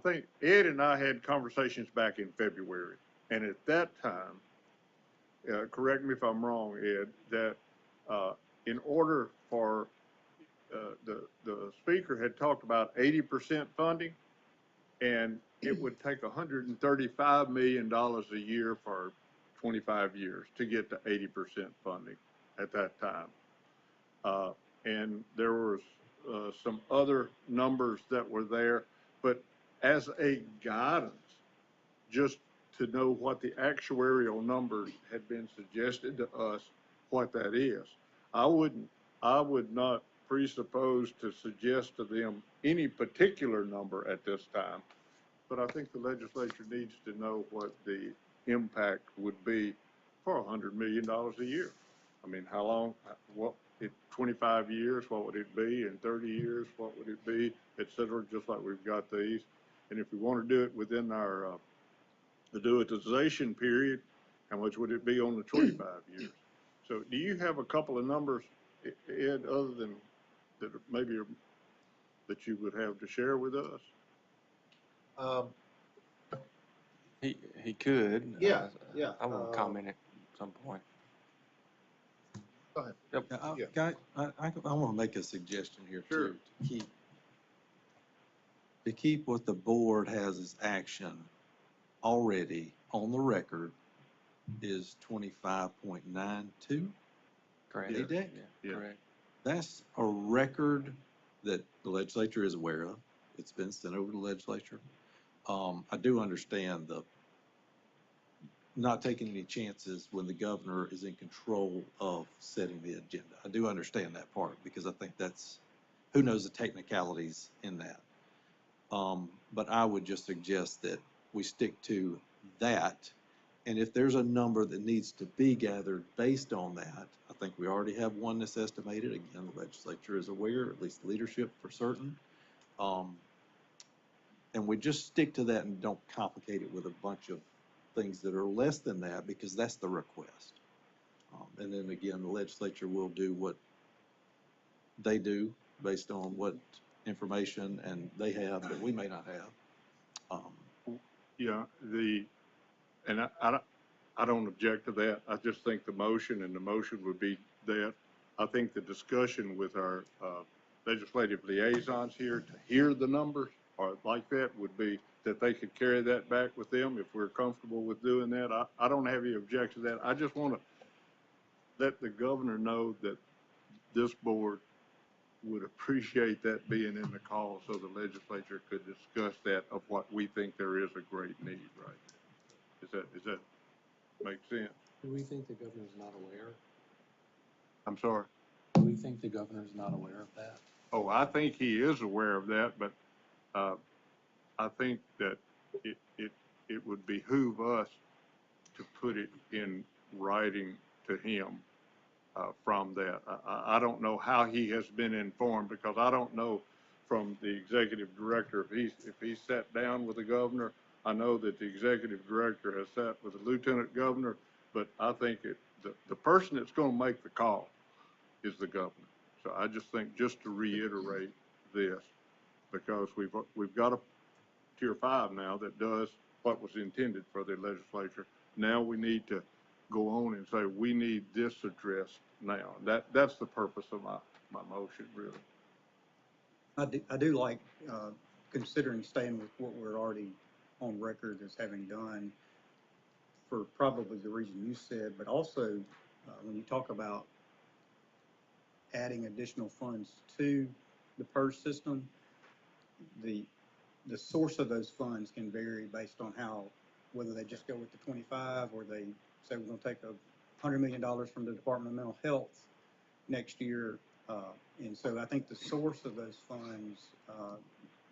think Ed and I had conversations back in February, and at that time, correct me if I'm wrong, Ed, that in order for the speaker had talked about 80% funding, and it would take $135 million a year for 25 years to get to 80% funding at that time. And there was some other numbers that were there, but as a guidance, just to know what the actuarial numbers had been suggested to us, what that is. I would not presuppose to suggest to them any particular number at this time, but I think the legislature needs to know what the impact would be for $100 million a year. I mean, how long, what, 25 years, what would it be? In 30 years, what would it be, et cetera, just like we've got these. And if we want to do it within our the duetization period, how much would it be on the 25 years? So do you have a couple of numbers, Ed, other than that maybe that you would have to share with us? He could. Yeah, yeah, I want to comment at some point. Go ahead. Yep. Yeah, I want to make a suggestion here Sure. too, to keep what the board has as action already on the record is 25.92. Correct. A deck. Yeah. Correct. That's a record that the legislature is aware of. It's been sent over to the legislature. I do understand the not taking any chances when the governor is in control of setting the agenda. I do understand that part because I think that's, who knows the technicalities in that. But I would just suggest that we stick to that. And if there's a number that needs to be gathered based on that, I think we already have one that's estimated. Again, the legislature is aware, at least leadership for certain. And we just stick to that and don't complicate it with a bunch of things that are less than that because that's the request. And then again, the legislature will do what they do based on what information and they have that we may not have. Yeah, and I don't object to that. I just think the motion would be that. I think the discussion with our legislative liaisons here to hear the numbers or like that would be that they could carry that back with them if we're comfortable with doing that. I don't have any objection to that. I just want to let the governor know that this board would appreciate that being in the call so the legislature could discuss that of what we think there is a great need right now. Does that make sense? Do we think the governor's not aware? I'm sorry? Do we think the governor's not aware of that? Oh, I think he is aware of that, but I think that it would behoove us to put it in writing to him from that. I don't know how he has been informed because I don't know from the executive director if he sat down with the governor. I know that the executive director has sat with the lieutenant governor, but I think the person that's going to make the call is the governor. So I just think just to reiterate this, because we've got a Tier 5 now that does what was intended for the legislature. Now we need to go on and say we need this addressed now. That's the purpose of my motion, really. I do like, considering staying with what we're already on record as having done for probably the reason you said, but also when you talk about adding additional funds to the PERS system, the source of those funds can vary based on whether they just go with the 25 or they say we're going to take $100 million from the Department of Mental Health next year. And so I think the source of those funds,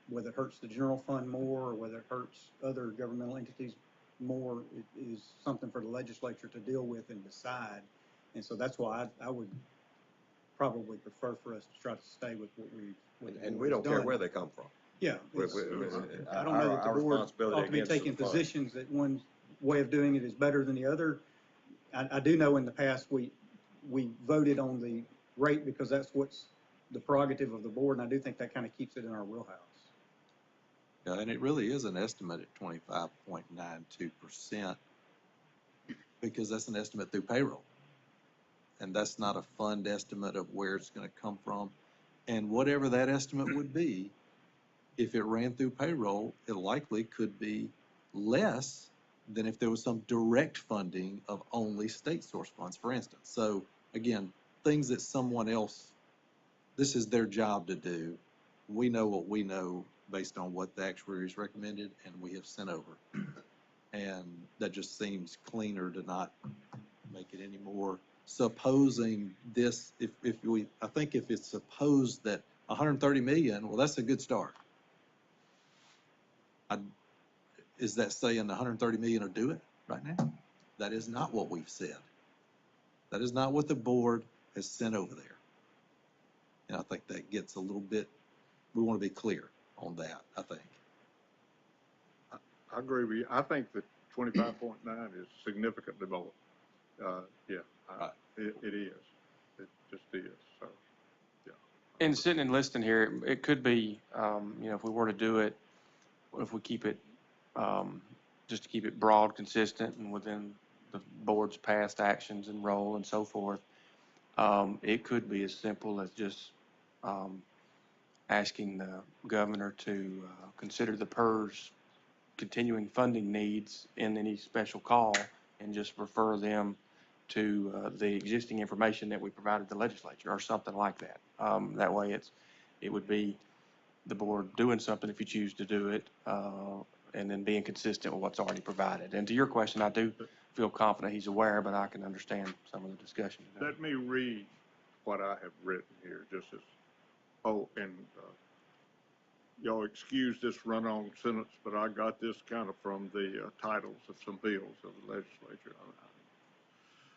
whether it hurts the general fund more or whether it hurts other governmental entities more is something for the legislature to deal with and decide. And so that's why I would probably prefer for us to try to stay with what the And we board's don't care done. where they come from. Yeah. We- it's- we- I don't know that the our board responsibility ought to be against the taking fund. positions that one way of doing it is better than the other. I do know in the past, we voted on the rate because that's what's the prerogative of the board, and I do think that kind of keeps it in our wheelhouse. Yeah, and it really is an estimate at 25.92%, because that's an estimate through payroll. And that's not a fund estimate of where it's gonna come from. And whatever that estimate would be, if it ran through payroll, it likely could be less than if there was some direct funding of only state source funds, for instance. So again, things that someone else, this is their job to do. We know what we know based on what the actuaries recommended and we have sent over. And that just seems cleaner to not make it any more. Supposing this, I think if it's supposed that 130 million, well, that's a good start. Is that saying 130 million will do it right now? That is not what we've said. That is not what the board has sent over there. And I think that gets a little bit, we want to be clear on that, I think. I agree with you. I think that 25.9 is significantly more. Yeah, Right. it is. It just is, so, yeah. And sitting and listening here, it could be, if we were to do it, if we keep it, just to keep it broad, consistent, and within the board's past actions and role and so forth, it could be as simple as just asking the governor to consider the PERS continuing funding needs in any special call and just refer them to the existing information that we provided the legislature or something like that. That way it would be the board doing something if you choose to do it, and then being consistent with what's already provided. And to your question, I do feel confident he's aware, but I can understand some of the discussion today. Let me read what I have written here, just as, y'all excuse this run-on sentence, but I got this kind of from the titles of some bills of the legislature.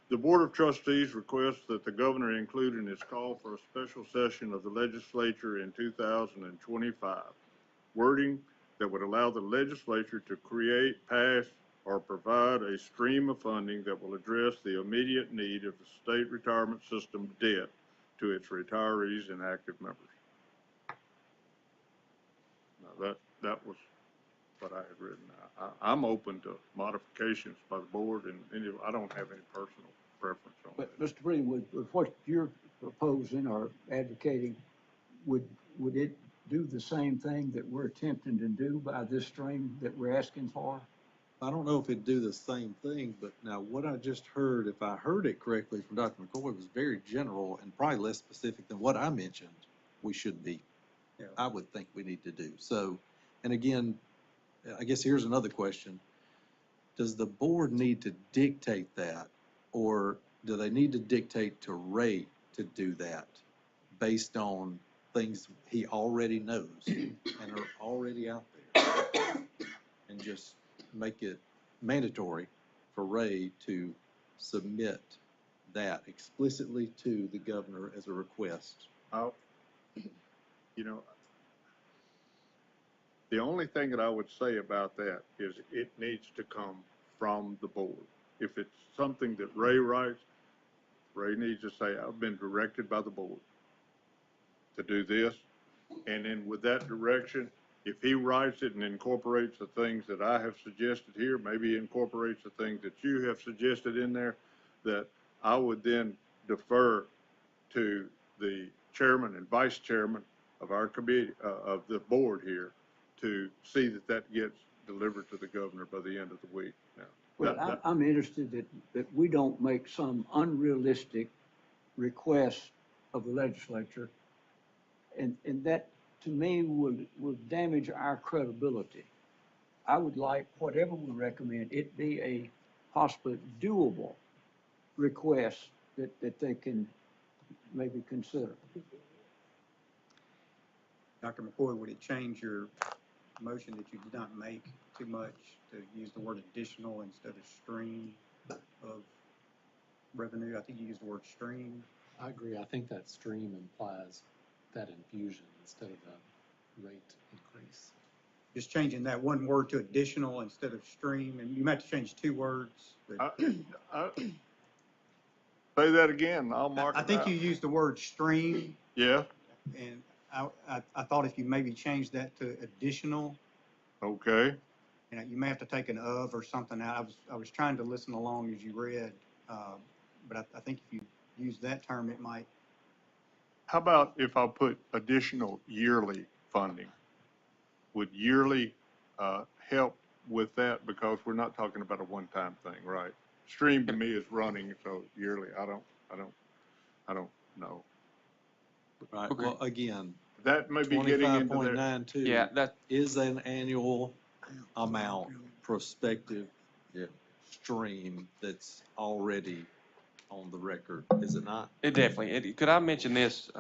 The Board of Trustees requests that the governor include in his call for a special session of the legislature in 2025 wording that would allow the legislature to create, pass, or provide a stream of funding that will address the immediate need of the state retirement system debt to its retirees and active members. Now that was what I had written. I'm open to modifications by the board, and I don't have any personal preference on But that. Mr. Breen, with what you're proposing or advocating, would it do the same thing that we're attempting to do by this stream that we're asking for? I don't know if it'd do the same thing, but now what I just heard, if I heard it correctly from Dr. McCoy, was very general and probably less specific than what I mentioned we should be. Yeah. I would think we need to do. So, and again, I guess here's another question. Does the board need to dictate that, or do they need to dictate to Ray to do that based on things he already knows and are already out there? And just make it mandatory for Ray to submit that explicitly to the governor as a request. The only thing that I would say about that is it needs to come from the board. If it's something that Ray writes, Ray needs to say, I've been directed by the board to do this. And then with that direction, if he writes it and incorporates the things that I have suggested here, maybe incorporates the things that you have suggested in there, that I would then defer to the chairman and vice chairman of our committee, of the board here, to see that that gets delivered to the governor by the end of the week. Now, Well, I'm interested that we don't make some unrealistic request of the legislature, and that, to me, will damage our credibility. I would like, whatever we recommend, it be a possibly doable request that they can maybe consider. Dr. McCoy, would it change your motion that you did not make too much to use the word additional instead of stream of revenue. I think you used the word stream. I agree. I think that stream implies that infusion instead of a rate increase. Just changing that one word to additional instead of stream, and you might have to change two words. But Say that again, I'll mark it I out. think you used the word stream, Yeah, and I thought if you maybe changed that to additional, okay. and you may have to take an of or something out. I was trying to listen along as you read, but I think if you use that term, it might. How about if I put additional yearly funding? Would yearly help with that? Because we're not talking about a one-time thing, right? Stream to me is running, so yearly, I don't know. Right, Okay. well, again, That may be getting twenty-five into point there. nine two Yeah, that, is an annual amount prospective Yeah. stream that's already on the record, is it not? it definitely, could I mention this?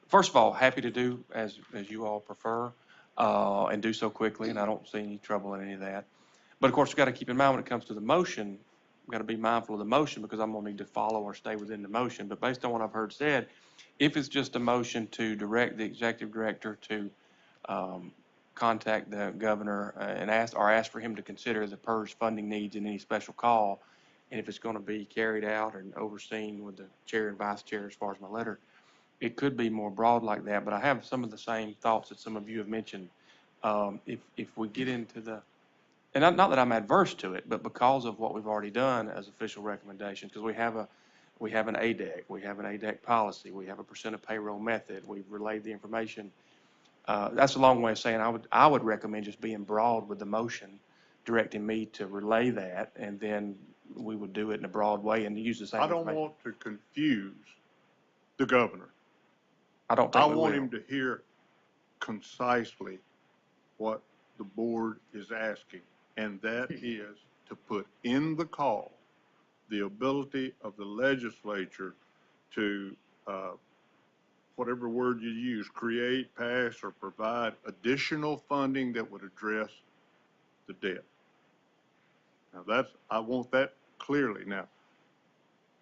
First of all, happy to do as you all prefer, and do so quickly, and I don't see any trouble in any of that. But of course, we've got to keep in mind when it comes to the motion, we've got to be mindful of the motion because I'm gonna need to follow or stay within the motion. But based on what I've heard said, if it's just a motion to direct the executive director to, contact the governor and ask for him to consider the PERS funding needs in any special call, and if it's gonna be carried out and overseen with the chair and vice chair as far as my letter, it could be more broad like that, but I have some of the same thoughts that some of you have mentioned. If we get into the, and not that I'm adverse to it, but because of what we've already done as official recommendations, because we have an ADEC, we have an ADEC policy, we have a percent of payroll method, we've relayed the information. That's a long way of saying I would recommend just being broad with the motion, directing me to relay that, and then we would do it in a broad way and use the same I don't information. want to confuse the governor. I don't I think we want will. him to hear concisely what the board is asking, and that is to put in the call the ability of the legislature to, whatever word you use, create, pass, or provide additional funding that would address the debt. Now I want that clearly. Now,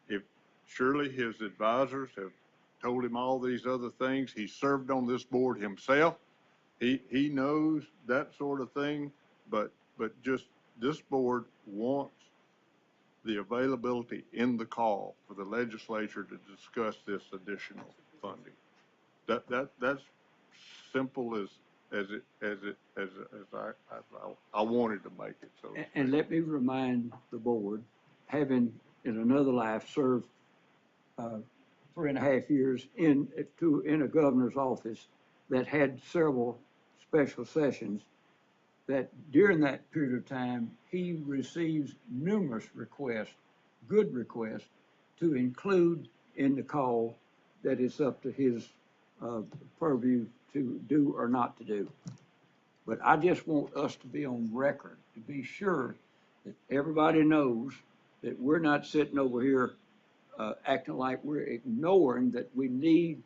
if surely his advisors have told him all these other things, he served on this board himself. He knows that sort of thing, but just this board wants the availability in the call for the legislature to discuss this additional funding. That's simple as I wanted to make it. So, And let me remind the board, having in another life served 3.5 years in a governor's office that had several special sessions, that during that period of time, he receives numerous requests, good requests, to include in the call that it's up to his purview to do or not to do. But I just want us to be on record, to be sure that everybody knows that we're not sitting over here acting like we're ignoring that we need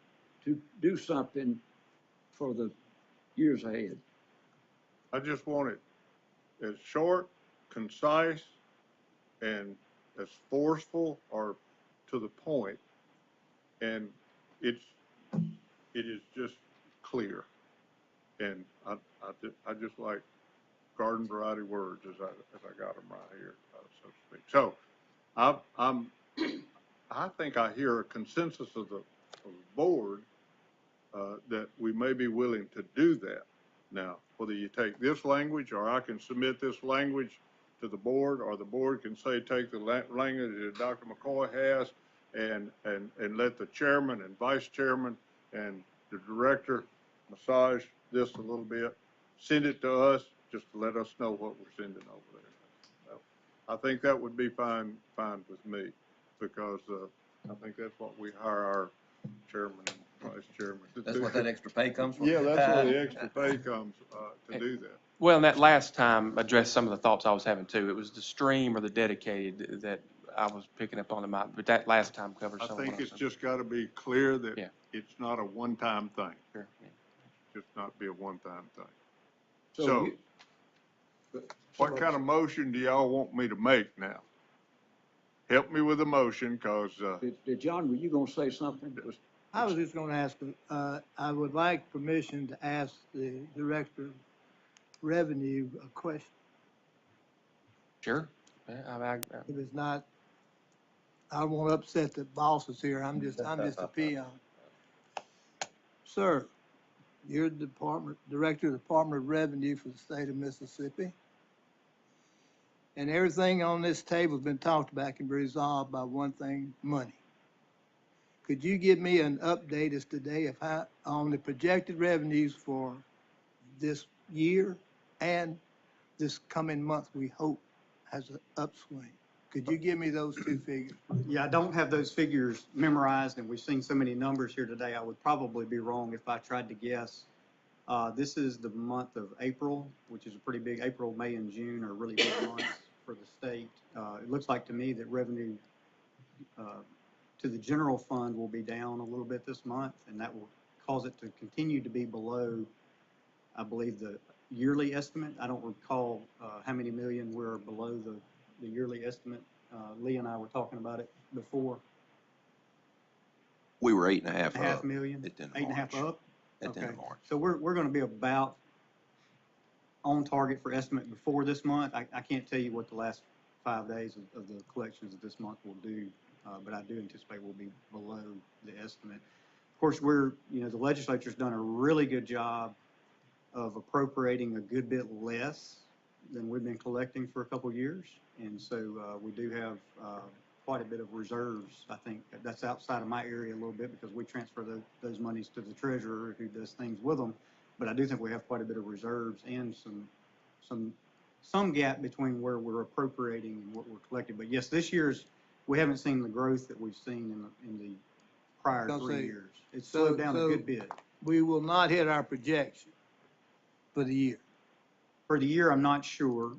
to do something for the years ahead. I just want it as short, concise, and as forceful or to the point, and it is just clear. And I just like garden variety words as I got them right here, so to speak. So I think I hear a consensus of the board that we may be willing to do that. Now, whether you take this language or I can submit this language to the board, or the board can say, take the language that Dr. McCoy has and let the chairman and vice chairman and the director massage this a little bit, send it to us just to let us know what we're sending over there. So I think that would be fine with me, because I think that's what we hire our chairman and vice chairman to do. That's what that extra pay comes from? Yeah, that's where the extra pay comes, to do that. Well, and that last time addressed some of the thoughts I was having too. It was the stream or the dedicated that I was picking up on in my, but that last time covered I some of think what I it's was. just gotta be clear Yeah. that it's not a one-time thing, Sure, yeah. just not be a one-time thing. So, you- what kind of motion do y'all want me to make now? Help me with the motion, cause, John, were you gonna say something? I was just gonna ask, I would like permission to ask the Director of Revenue a question. Sure. Yeah, If it's not, I won't upset the bosses here, I'm just a peon. Sir, you're the Director of the Department of Revenue for the state of Mississippi. And everything on this table has been talked about can be resolved by one thing, money. Could you give me an update as today on the projected revenues for this year and this coming month we hope has an upswing? Could you give me those two figures? Yeah, I don't have those figures memorized, and we've seen so many numbers here today, I would probably be wrong if I tried to guess. This is the month of April, which is a pretty big, April, May, and June are really big months for the state. It looks like to me that revenue to the general fund will be down a little bit this month, and that will cause it to continue to be below, I believe, the yearly estimate. I don't recall how many million we're below the yearly estimate. Lee and I were talking about it before. We were 8.5 Half up million, at the end of 8.5 March. up? At the end of Okay. March. So we're gonna be about on target for estimate before this month. I can't tell you what the last 5 days of the collections of this month will do, but I do anticipate we'll be below the estimate. Of course, the legislature's done a really good job of appropriating a good bit less than we've been collecting for a couple of years. And so we do have quite a bit of reserves. I think that's outside of my area a little bit because we transfer those monies to the treasurer who does things with them. But I do think we have quite a bit of reserves and some gap between where we're appropriating and what we're collecting. But yes, we haven't seen the growth that we've seen in the prior 3 years. It's slowed down a good bit. We will not hit our projection for the year. For the year, I'm not sure.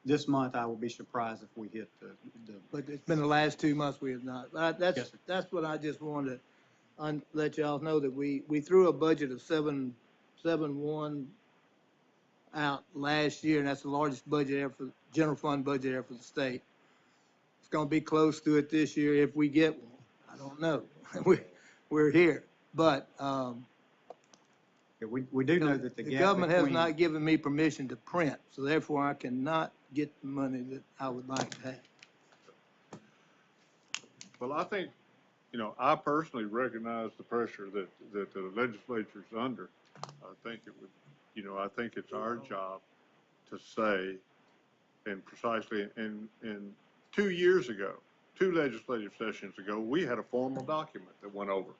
This month, I will be surprised if we hit the. But it's been the last 2 months we have not. Yes, sir. That's what I just wanted to let y'all know, that we threw a budget of 7.1 out last year, and that's the largest budget ever for, general fund budget ever for the state. It's gonna be close to it this year if we get one. I don't know. We're here. But, Yeah, we do know that the the gap government has between. not given me permission to print, so therefore I cannot get the money that I would like to have. well, I think, I personally recognize the pressure that the legislature's under. I think I think it's our job to say, and precisely, and 2 years ago, 2 legislative sessions ago, we had a formal document that went over,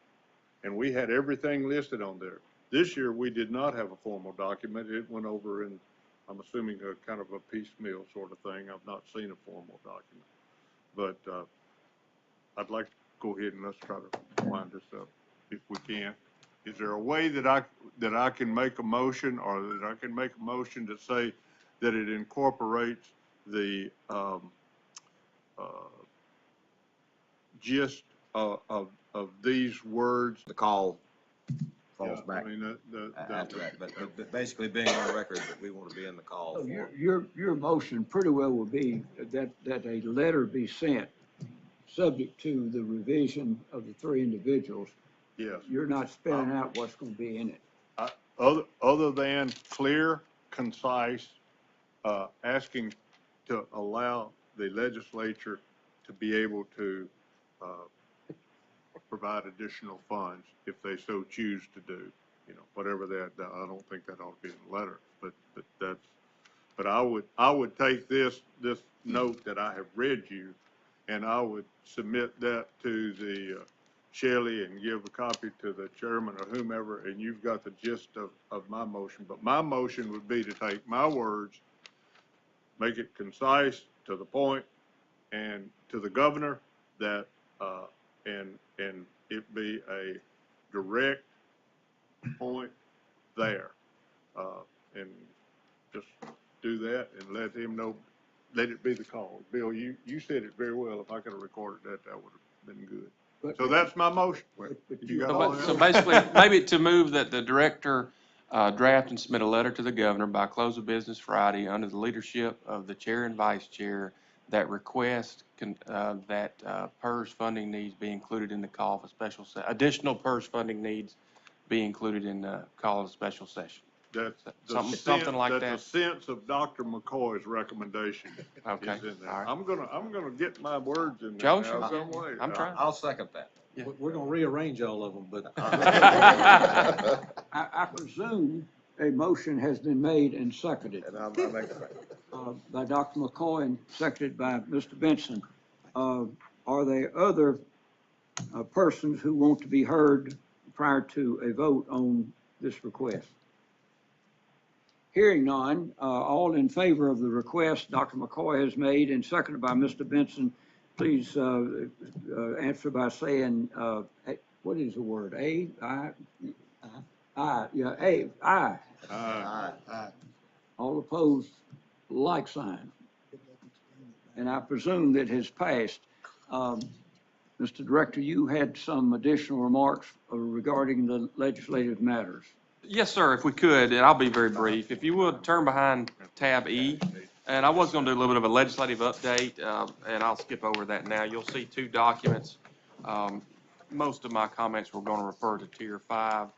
and we had everything listed on there. This year, we did not have a formal document. It went over in, I'm assuming, a kind of a piecemeal sort of thing. I've not seen a formal document. But I'd like to go ahead and let's try to wind this up if we can. Is there a way that I can make a motion, or that I can make a motion to say that it incorporates the gist of these words? The call Yeah, falls back I mean, after that, but basically being on record that we want to be in the call. So for- your motion pretty well would be that a letter be sent, subject to the revision of the 3 individuals. yes. You're not spelling out what's gonna be in it. Other than clear, concise, asking to allow the legislature to be able to provide additional funds if they so choose to do, whatever that, I don't think that ought to be in the letter, but I would take this note that I have read you, and I would submit that to the Shelley and give a copy to the chairman or whomever, and you've got the gist of my motion. But my motion would be to take my words, make it concise, to the point, and to the governor, that, and it be a direct point there. And just do that and let him know, let it be the call. Bill, you said it very well. If I could have recorded that, that would have been good. But- So that's my motion. But You got all that? So basically, maybe to move that the director Draft and submit a letter to the governor by close of business Friday under the leadership of the chair and vice chair that request that PERS funding needs be included in the call for special, additional PERS funding needs be included in the call of special session. That's the Something like the that. sense of Dr. McCoy's recommendation Okay, is in there. all right. I'm gonna get my words in there Joe, now sure. some way. I'm trying. I'll second that. Yeah. We're gonna rearrange all of them, but. I presume a motion has been made and seconded And I'll make a second. by Dr. McCoy and seconded by Mr. Benson. Are there other persons who want to be heard prior to a vote on this request? Hearing none, all in favor of the request Dr. McCoy has made and seconded by Mr. Benson, please answer by saying, what is the word? Aye? Aye, yeah, aye. All opposed, like sign. And I presume that has passed. Mr. Director, you had some additional remarks regarding the legislative matters. Yes, sir, if we could, and I'll be very brief. If you would turn behind tab E, and I was going to do a little bit of a legislative update, and I'll skip over that now. You'll see two documents. Most of my comments were going to refer to Tier 5.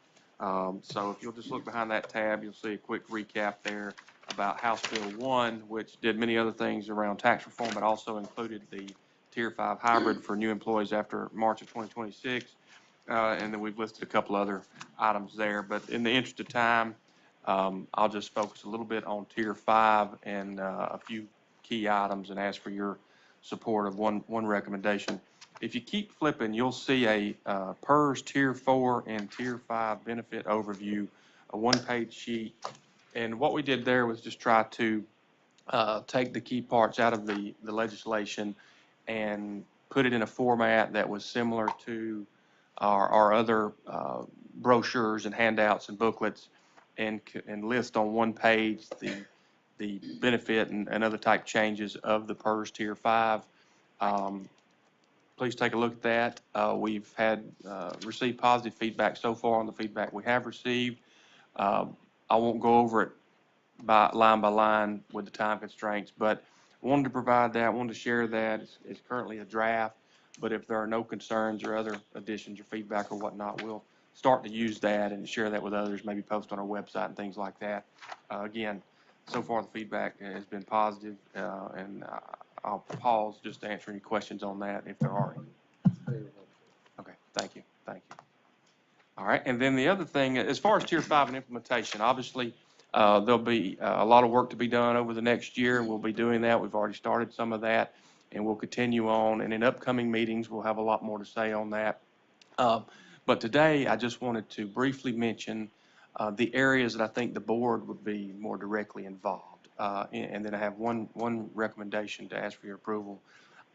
So if you'll just look behind that tab, you'll see a quick recap there about House Bill 1, which did many other things around tax reform, but also included the Tier 5 hybrid for new employees after March of 2026. And then we've listed a couple other items there. But in the interest of time, I'll just focus a little bit on Tier 5 and a few key items and ask for your support of one recommendation. If you keep flipping, you'll see a PERS Tier 4 and Tier 5 benefit overview, a one-page sheet. And what we did there was just try to take the key parts out of the legislation and put it in a format that was similar to our other brochures and handouts and booklets, and list on one page the benefit and other type changes of the PERS Tier 5. Please take a look at that. We've had received positive feedback so far on the feedback we have received. I won't go over it by line with the time constraints, but wanted to provide that, wanted to share that. It's currently a draft, but if there are no concerns or other additions or feedback or whatnot, we'll start to use that and share that with others, maybe post on our website and things like that. Again, so far the feedback has been positive, and I'll pause just to answer any questions on that if there are any. Okay, thank you. All right, and then the other thing, as far as Tier 5 and implementation, obviously, there'll be a lot of work to be done over the next year, and we'll be doing that. We've already started some of that, and we'll continue on. And in upcoming meetings, we'll have a lot more to say on that. But today, I just wanted to briefly mention the areas that I think the board would be more directly involved. And then I have one recommendation to ask for your approval.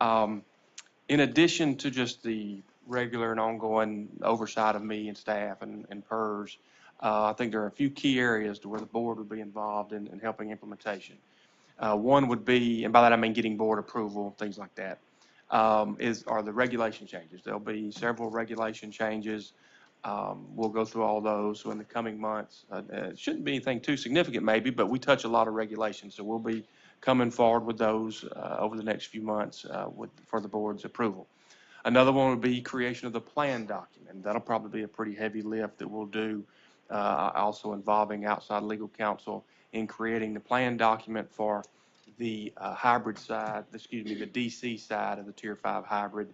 In addition to just the regular and ongoing oversight of me and staff and PERS, I think there are a few key areas to where the board would be involved in helping implementation. One would be, and by that I mean getting board approval, things like that, are the regulation changes. There'll be several regulation changes. We'll go through all those. So in the coming months, it shouldn't be anything too significant maybe, but we touch a lot of regulations. So we'll be coming forward with those over the next few months for the board's approval. Another one would be creation of the plan document. That'll probably be a pretty heavy lift that we'll do, also involving outside legal counsel in creating the plan document for the hybrid side, the DC side of the Tier 5 hybrid.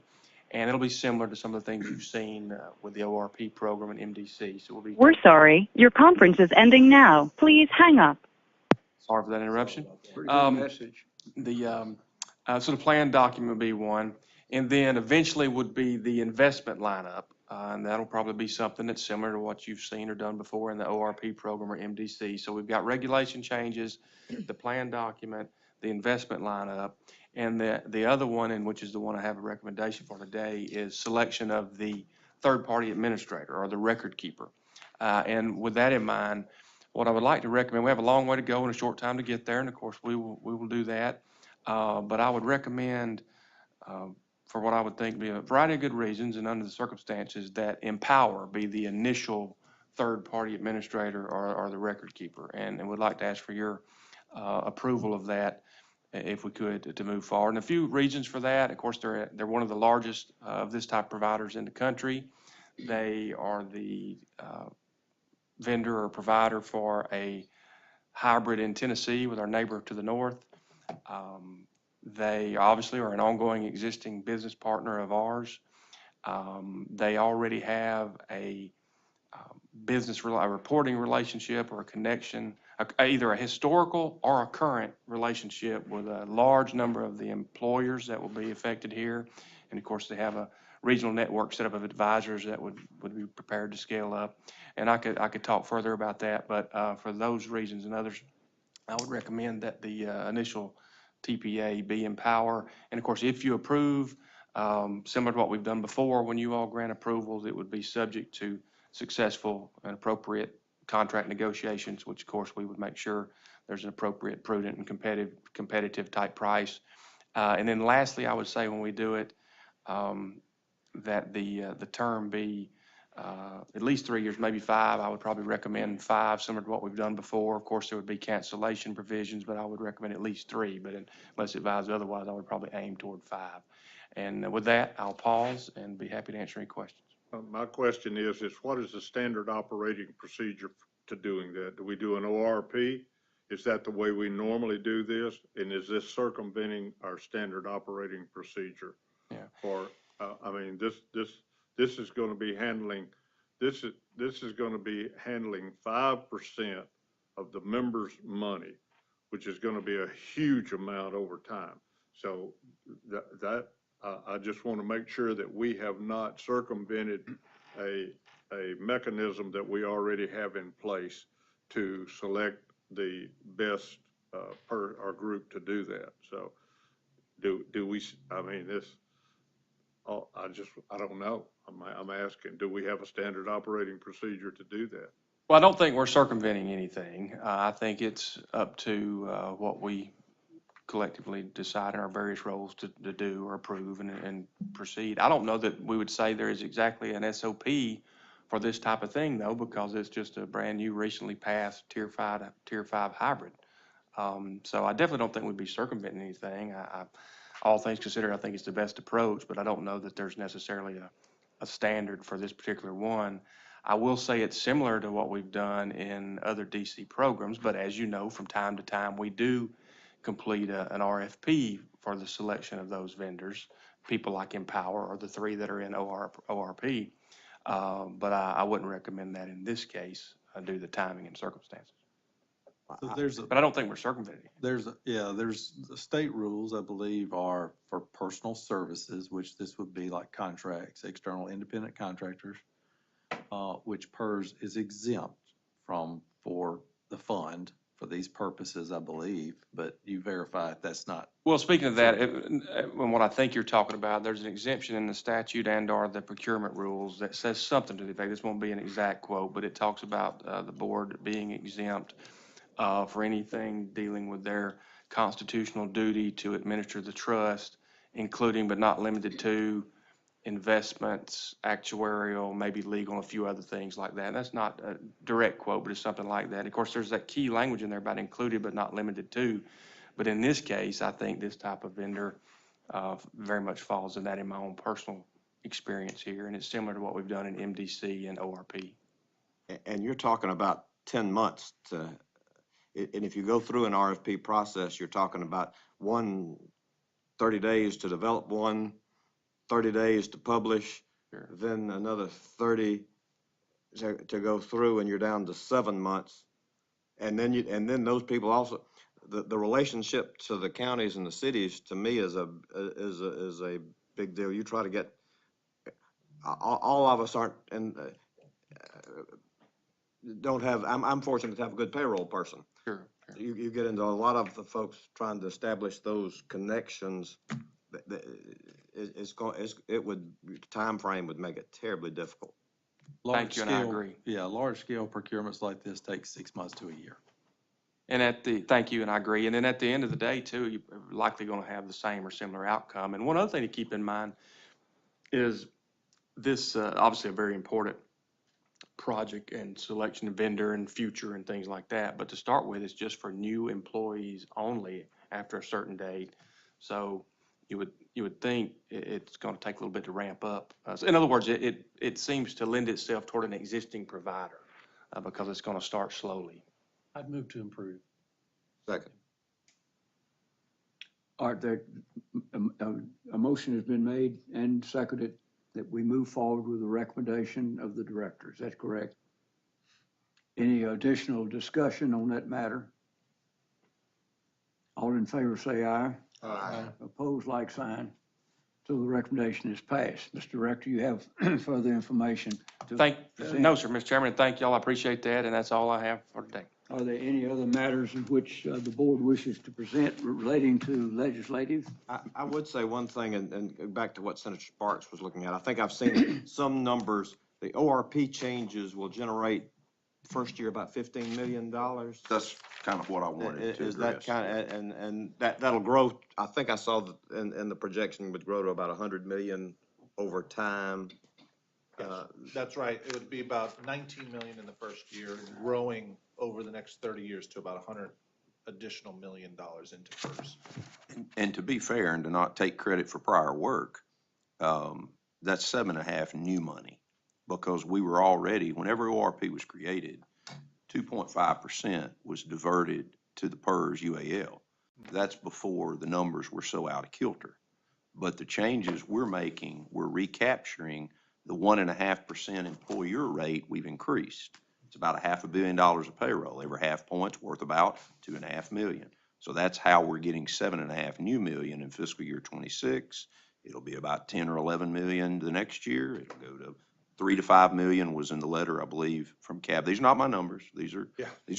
And it'll be similar to some of the things you've seen with the ORP program and MDC. So We're sorry. Your conference is ending now. Please hang up. Sorry for that interruption. Pretty good message. So the plan document would be one, and then eventually would be the investment lineup, and that'll probably be something that's similar to what you've seen or done before in the ORP program or MDC. So we've got regulation changes, the plan document, the investment lineup, and the other one, and which is the one I have a recommendation for today, is selection of the third-party administrator or the record keeper. And with that in mind, what I would like to recommend, we have a long way to go and a short time to get there, and of course we will do that. But I would recommend, for what I would think be a variety of good reasons and under the circumstances, that Empower be the initial third-party administrator or the record keeper. And would like to ask for your approval of that, if we could, to move forward. And a few reasons for that. Of course, they're one of the largest of this type providers in the country. They are the vendor or provider for a hybrid in Tennessee with our neighbor to the north. They obviously are an ongoing existing business partner of ours. They already have a a reporting relationship or a connection, either a historical or a current relationship with a large number of the employers that will be affected here. And of course, they have a regional network set up of advisors that would be prepared to scale up. And I could talk further about that, but for those reasons and others, I would recommend that the initial TPA be in power. And of course, if you approve, similar to what we've done before, when you all grant approvals, it would be subject to successful and appropriate contract negotiations, which of course we would make sure there's an appropriate, prudent, and competitive type price. And then lastly, I would say when we do it, that the term be at least 3 years, maybe 5. I would probably recommend 5, similar to what we've done before. Of course, there would be cancellation provisions, but I would recommend at least 3. But unless advised otherwise, I would probably aim toward 5. And with that, I'll pause and be happy to answer any questions. My question is what is the standard operating procedure to doing that? Do we do an ORP? Is that the way we normally do this? And is this circumventing our standard operating procedure? Yeah. For, I mean, this is going to be handling, this is going to be handling 5% of the members' money, which is going to be a huge amount over time. So I just want to make sure that we have not circumvented a mechanism that we already have in place to select the best per our group to do that. So do we, I mean, I don't know. I'm asking, do we have a standard operating procedure to do that? Well, I don't think we're circumventing anything. I think it's up to what we collectively decide in our various roles to do or approve and proceed. I don't know that we would say there is exactly an SOP for this type of thing, though, because it's just a brand new, recently passed Tier 5 hybrid. So I definitely don't think we'd be circumventing anything. All things considered, I think it's the best approach, but I don't know that there's necessarily a standard for this particular one. I will say it's similar to what we've done in other DC programs, but as you know, from time to time, we do complete an RFP for the selection of those vendors, people like Empower or the 3 that are in ORP. But I wouldn't recommend that in this case due to the timing and circumstances. So But I don't think we're circumventing. there's the state rules, I believe, are for personal services, which this would be like contracts, external independent contractors, which PERS is exempt from for the fund for these purposes, I believe, but you verify if that's not. Well, speaking of that, and what I think you're talking about, there's an exemption in the statute and/or the procurement rules that says something to the effect. This won't be an exact quote, but it talks about the board being exempt for anything dealing with their constitutional duty to administer the trust, including but not limited to investments, actuarial, maybe legal, and a few other things like that. And that's not a direct quote, but it's something like that. Of course, there's that key language in there about included but not limited to. But in this case, I think this type of vendor very much falls in that in my own personal experience here. And it's similar to what we've done in MDC and ORP. And you're talking about 10 months to, and if you go through an RFP process, you're talking about 30 days to develop one, 30 days to publish, Sure. Then another 30 to go through, and you're down to 7 months. And then those people also, the relationship to the counties and the cities, to me, is a big deal. You try to get, all of us aren't, and don't have, I'm fortunate to have a good payroll person. Sure. You get into a lot of the folks trying to establish those connections. Time frame would make it terribly difficult. Thank you, and I agree. Yeah, large scale procurements like this take 6 months to a year. And thank you, and I agree. And then at the end of the day, too, you're likely going to have the same or similar outcome. And one other thing to keep in mind is this, obviously a very important project and selection of vendor and future and things like that. But to start with, it's just for new employees only after a certain date. So you would think it's going to take a little bit to ramp up. So in other words, it seems to lend itself toward an existing provider because it's going to start slowly. I'd move to improve. Second. All right, a motion has been made and seconded that we move forward with the recommendation of the director. Is that correct? Any additional discussion on that matter? All in favor say aye. Aye. Opposed, like sign. So the recommendation is passed. Mr. Director, you have further information to present? No, sir, Mr. Chairman, thank y'all. I appreciate that, and that's all I have for today. Are there any other matters in which the board wishes to present relating to legislative? I would say one thing, and back to what Senator Sparks was looking at. I think I've seen some numbers. The ORP changes will generate first year about $15 million. That's kind of what I wanted to Is that address. kind of, and that'll grow, I think I saw that in the projection would grow to about 100 million over time. That's right. It would be about 19 million in the first year, growing over the next 30 years to about 100 additional $1 million into PERS. And to be fair and to not take credit for prior work, that's 7.5 new money, because we were already, whenever ORP was created, 2.5% was diverted to the PERS UAL. That's before the numbers were so out of kilter. But the changes we're making, we're recapturing the 1.5% employer rate we've increased. It's about $500 million of payroll. Every half point's worth about $2.5 million. So that's how we're getting 7.5 new million in fiscal year 26. It'll be about 10 or 11 million the next year. It'll go to 3 to 5 million was in the letter, I believe, from CAB. These are not my numbers. These are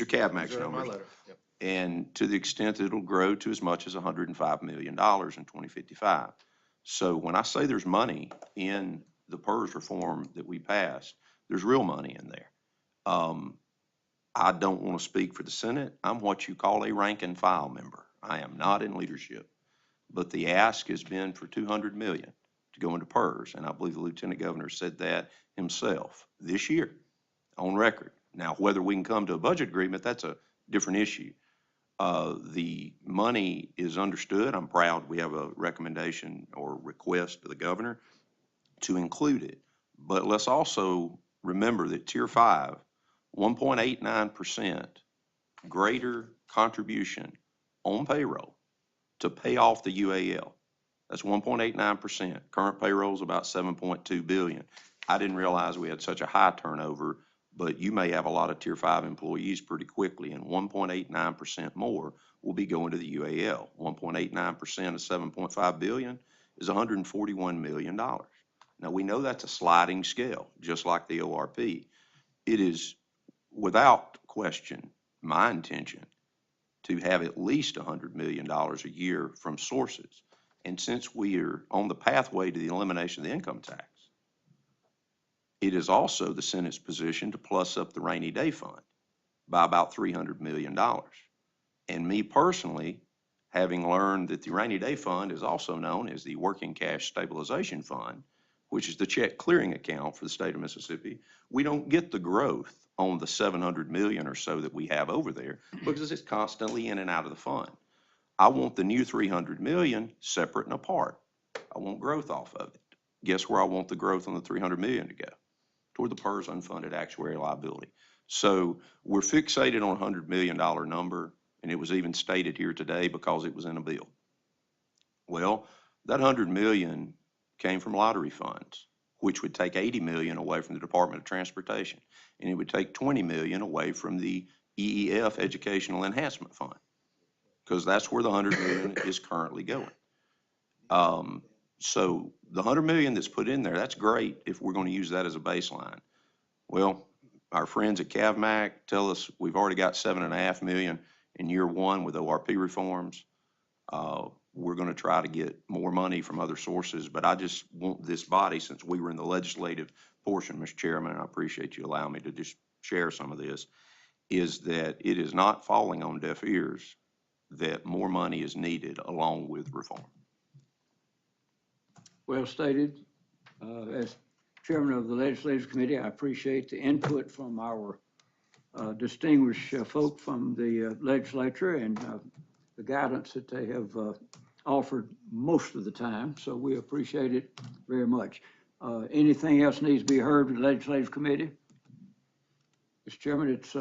CAB Max numbers. Yep. And to the extent that it'll grow to as much as $105 million in 2055. So when I say there's money in the PERS reform that we passed, there's real money in there. I don't want to speak for the Senate. I'm what you call a rank and file member. I am not in leadership. But the ask has been for $200 million to go into PERS, and I believe the Lieutenant Governor said that himself this year on record. Now, whether we can come to a budget agreement, that's a different issue. The money is understood. I'm proud we have a recommendation or request to the governor to include it. But let's also remember that Tier 5, 1.89% greater contribution on payroll to pay off the UAL. That's 1.89%. Current payroll is about 7.2 billion. I didn't realize we had such a high turnover, but you may have a lot of Tier 5 employees pretty quickly, and 1.89% more will be going to the UAL. 1.89% of 7.5 billion is $141 million. Now, we know that's a sliding scale, just like the ORP. It is, without question, my intention to have at least $100 million a year from sources. And since we are on the pathway to the elimination of the income tax, it is also the Senate's position to plus up the rainy day fund by about $300 million. And me personally, having learned that the rainy day fund is also known as the working cash stabilization fund, which is the check clearing account for the state of Mississippi, we don't get the growth on the 700 million or so that we have over there because it's constantly in and out of the fund. I want the new 300 million separate and apart. I want growth off of it. Guess where I want the growth on the 300 million to go? Toward the PERS unfunded actuarial liability. So we're fixated on a $100 million number, and it was even stated here today because it was in a bill. Well, that 100 million came from lottery funds, which would take 80 million away from the Department of Transportation, and it would take 20 million away from the EEF Educational Enhancement Fund, because that's where the 100 million is currently going. So the 100 million that's put in there, that's great if we're going to use that as a baseline. Well, our friends at CAVMAC tell us we've already got 7.5 million in year one with ORP reforms. We're going to try to get more money from other sources, but I just want this body, since we were in the legislative portion, Mr. Chairman, and I appreciate you allowing me to just share some of this, is that it is not falling on deaf ears that more money is needed along with reform. Well stated. As Chairman of the Legislative Committee, I appreciate the input from our distinguished folk from the legislature and the guidance that they have offered most of the time, so we appreciate it very much. Anything else needs to be heard with the Legislative Committee? Mr. Chairman, it's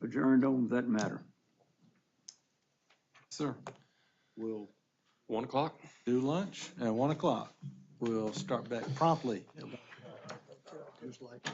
adjourned on that matter. Sir, we'll 1 o'clock? do lunch at 1 o'clock. We'll start back promptly. Just like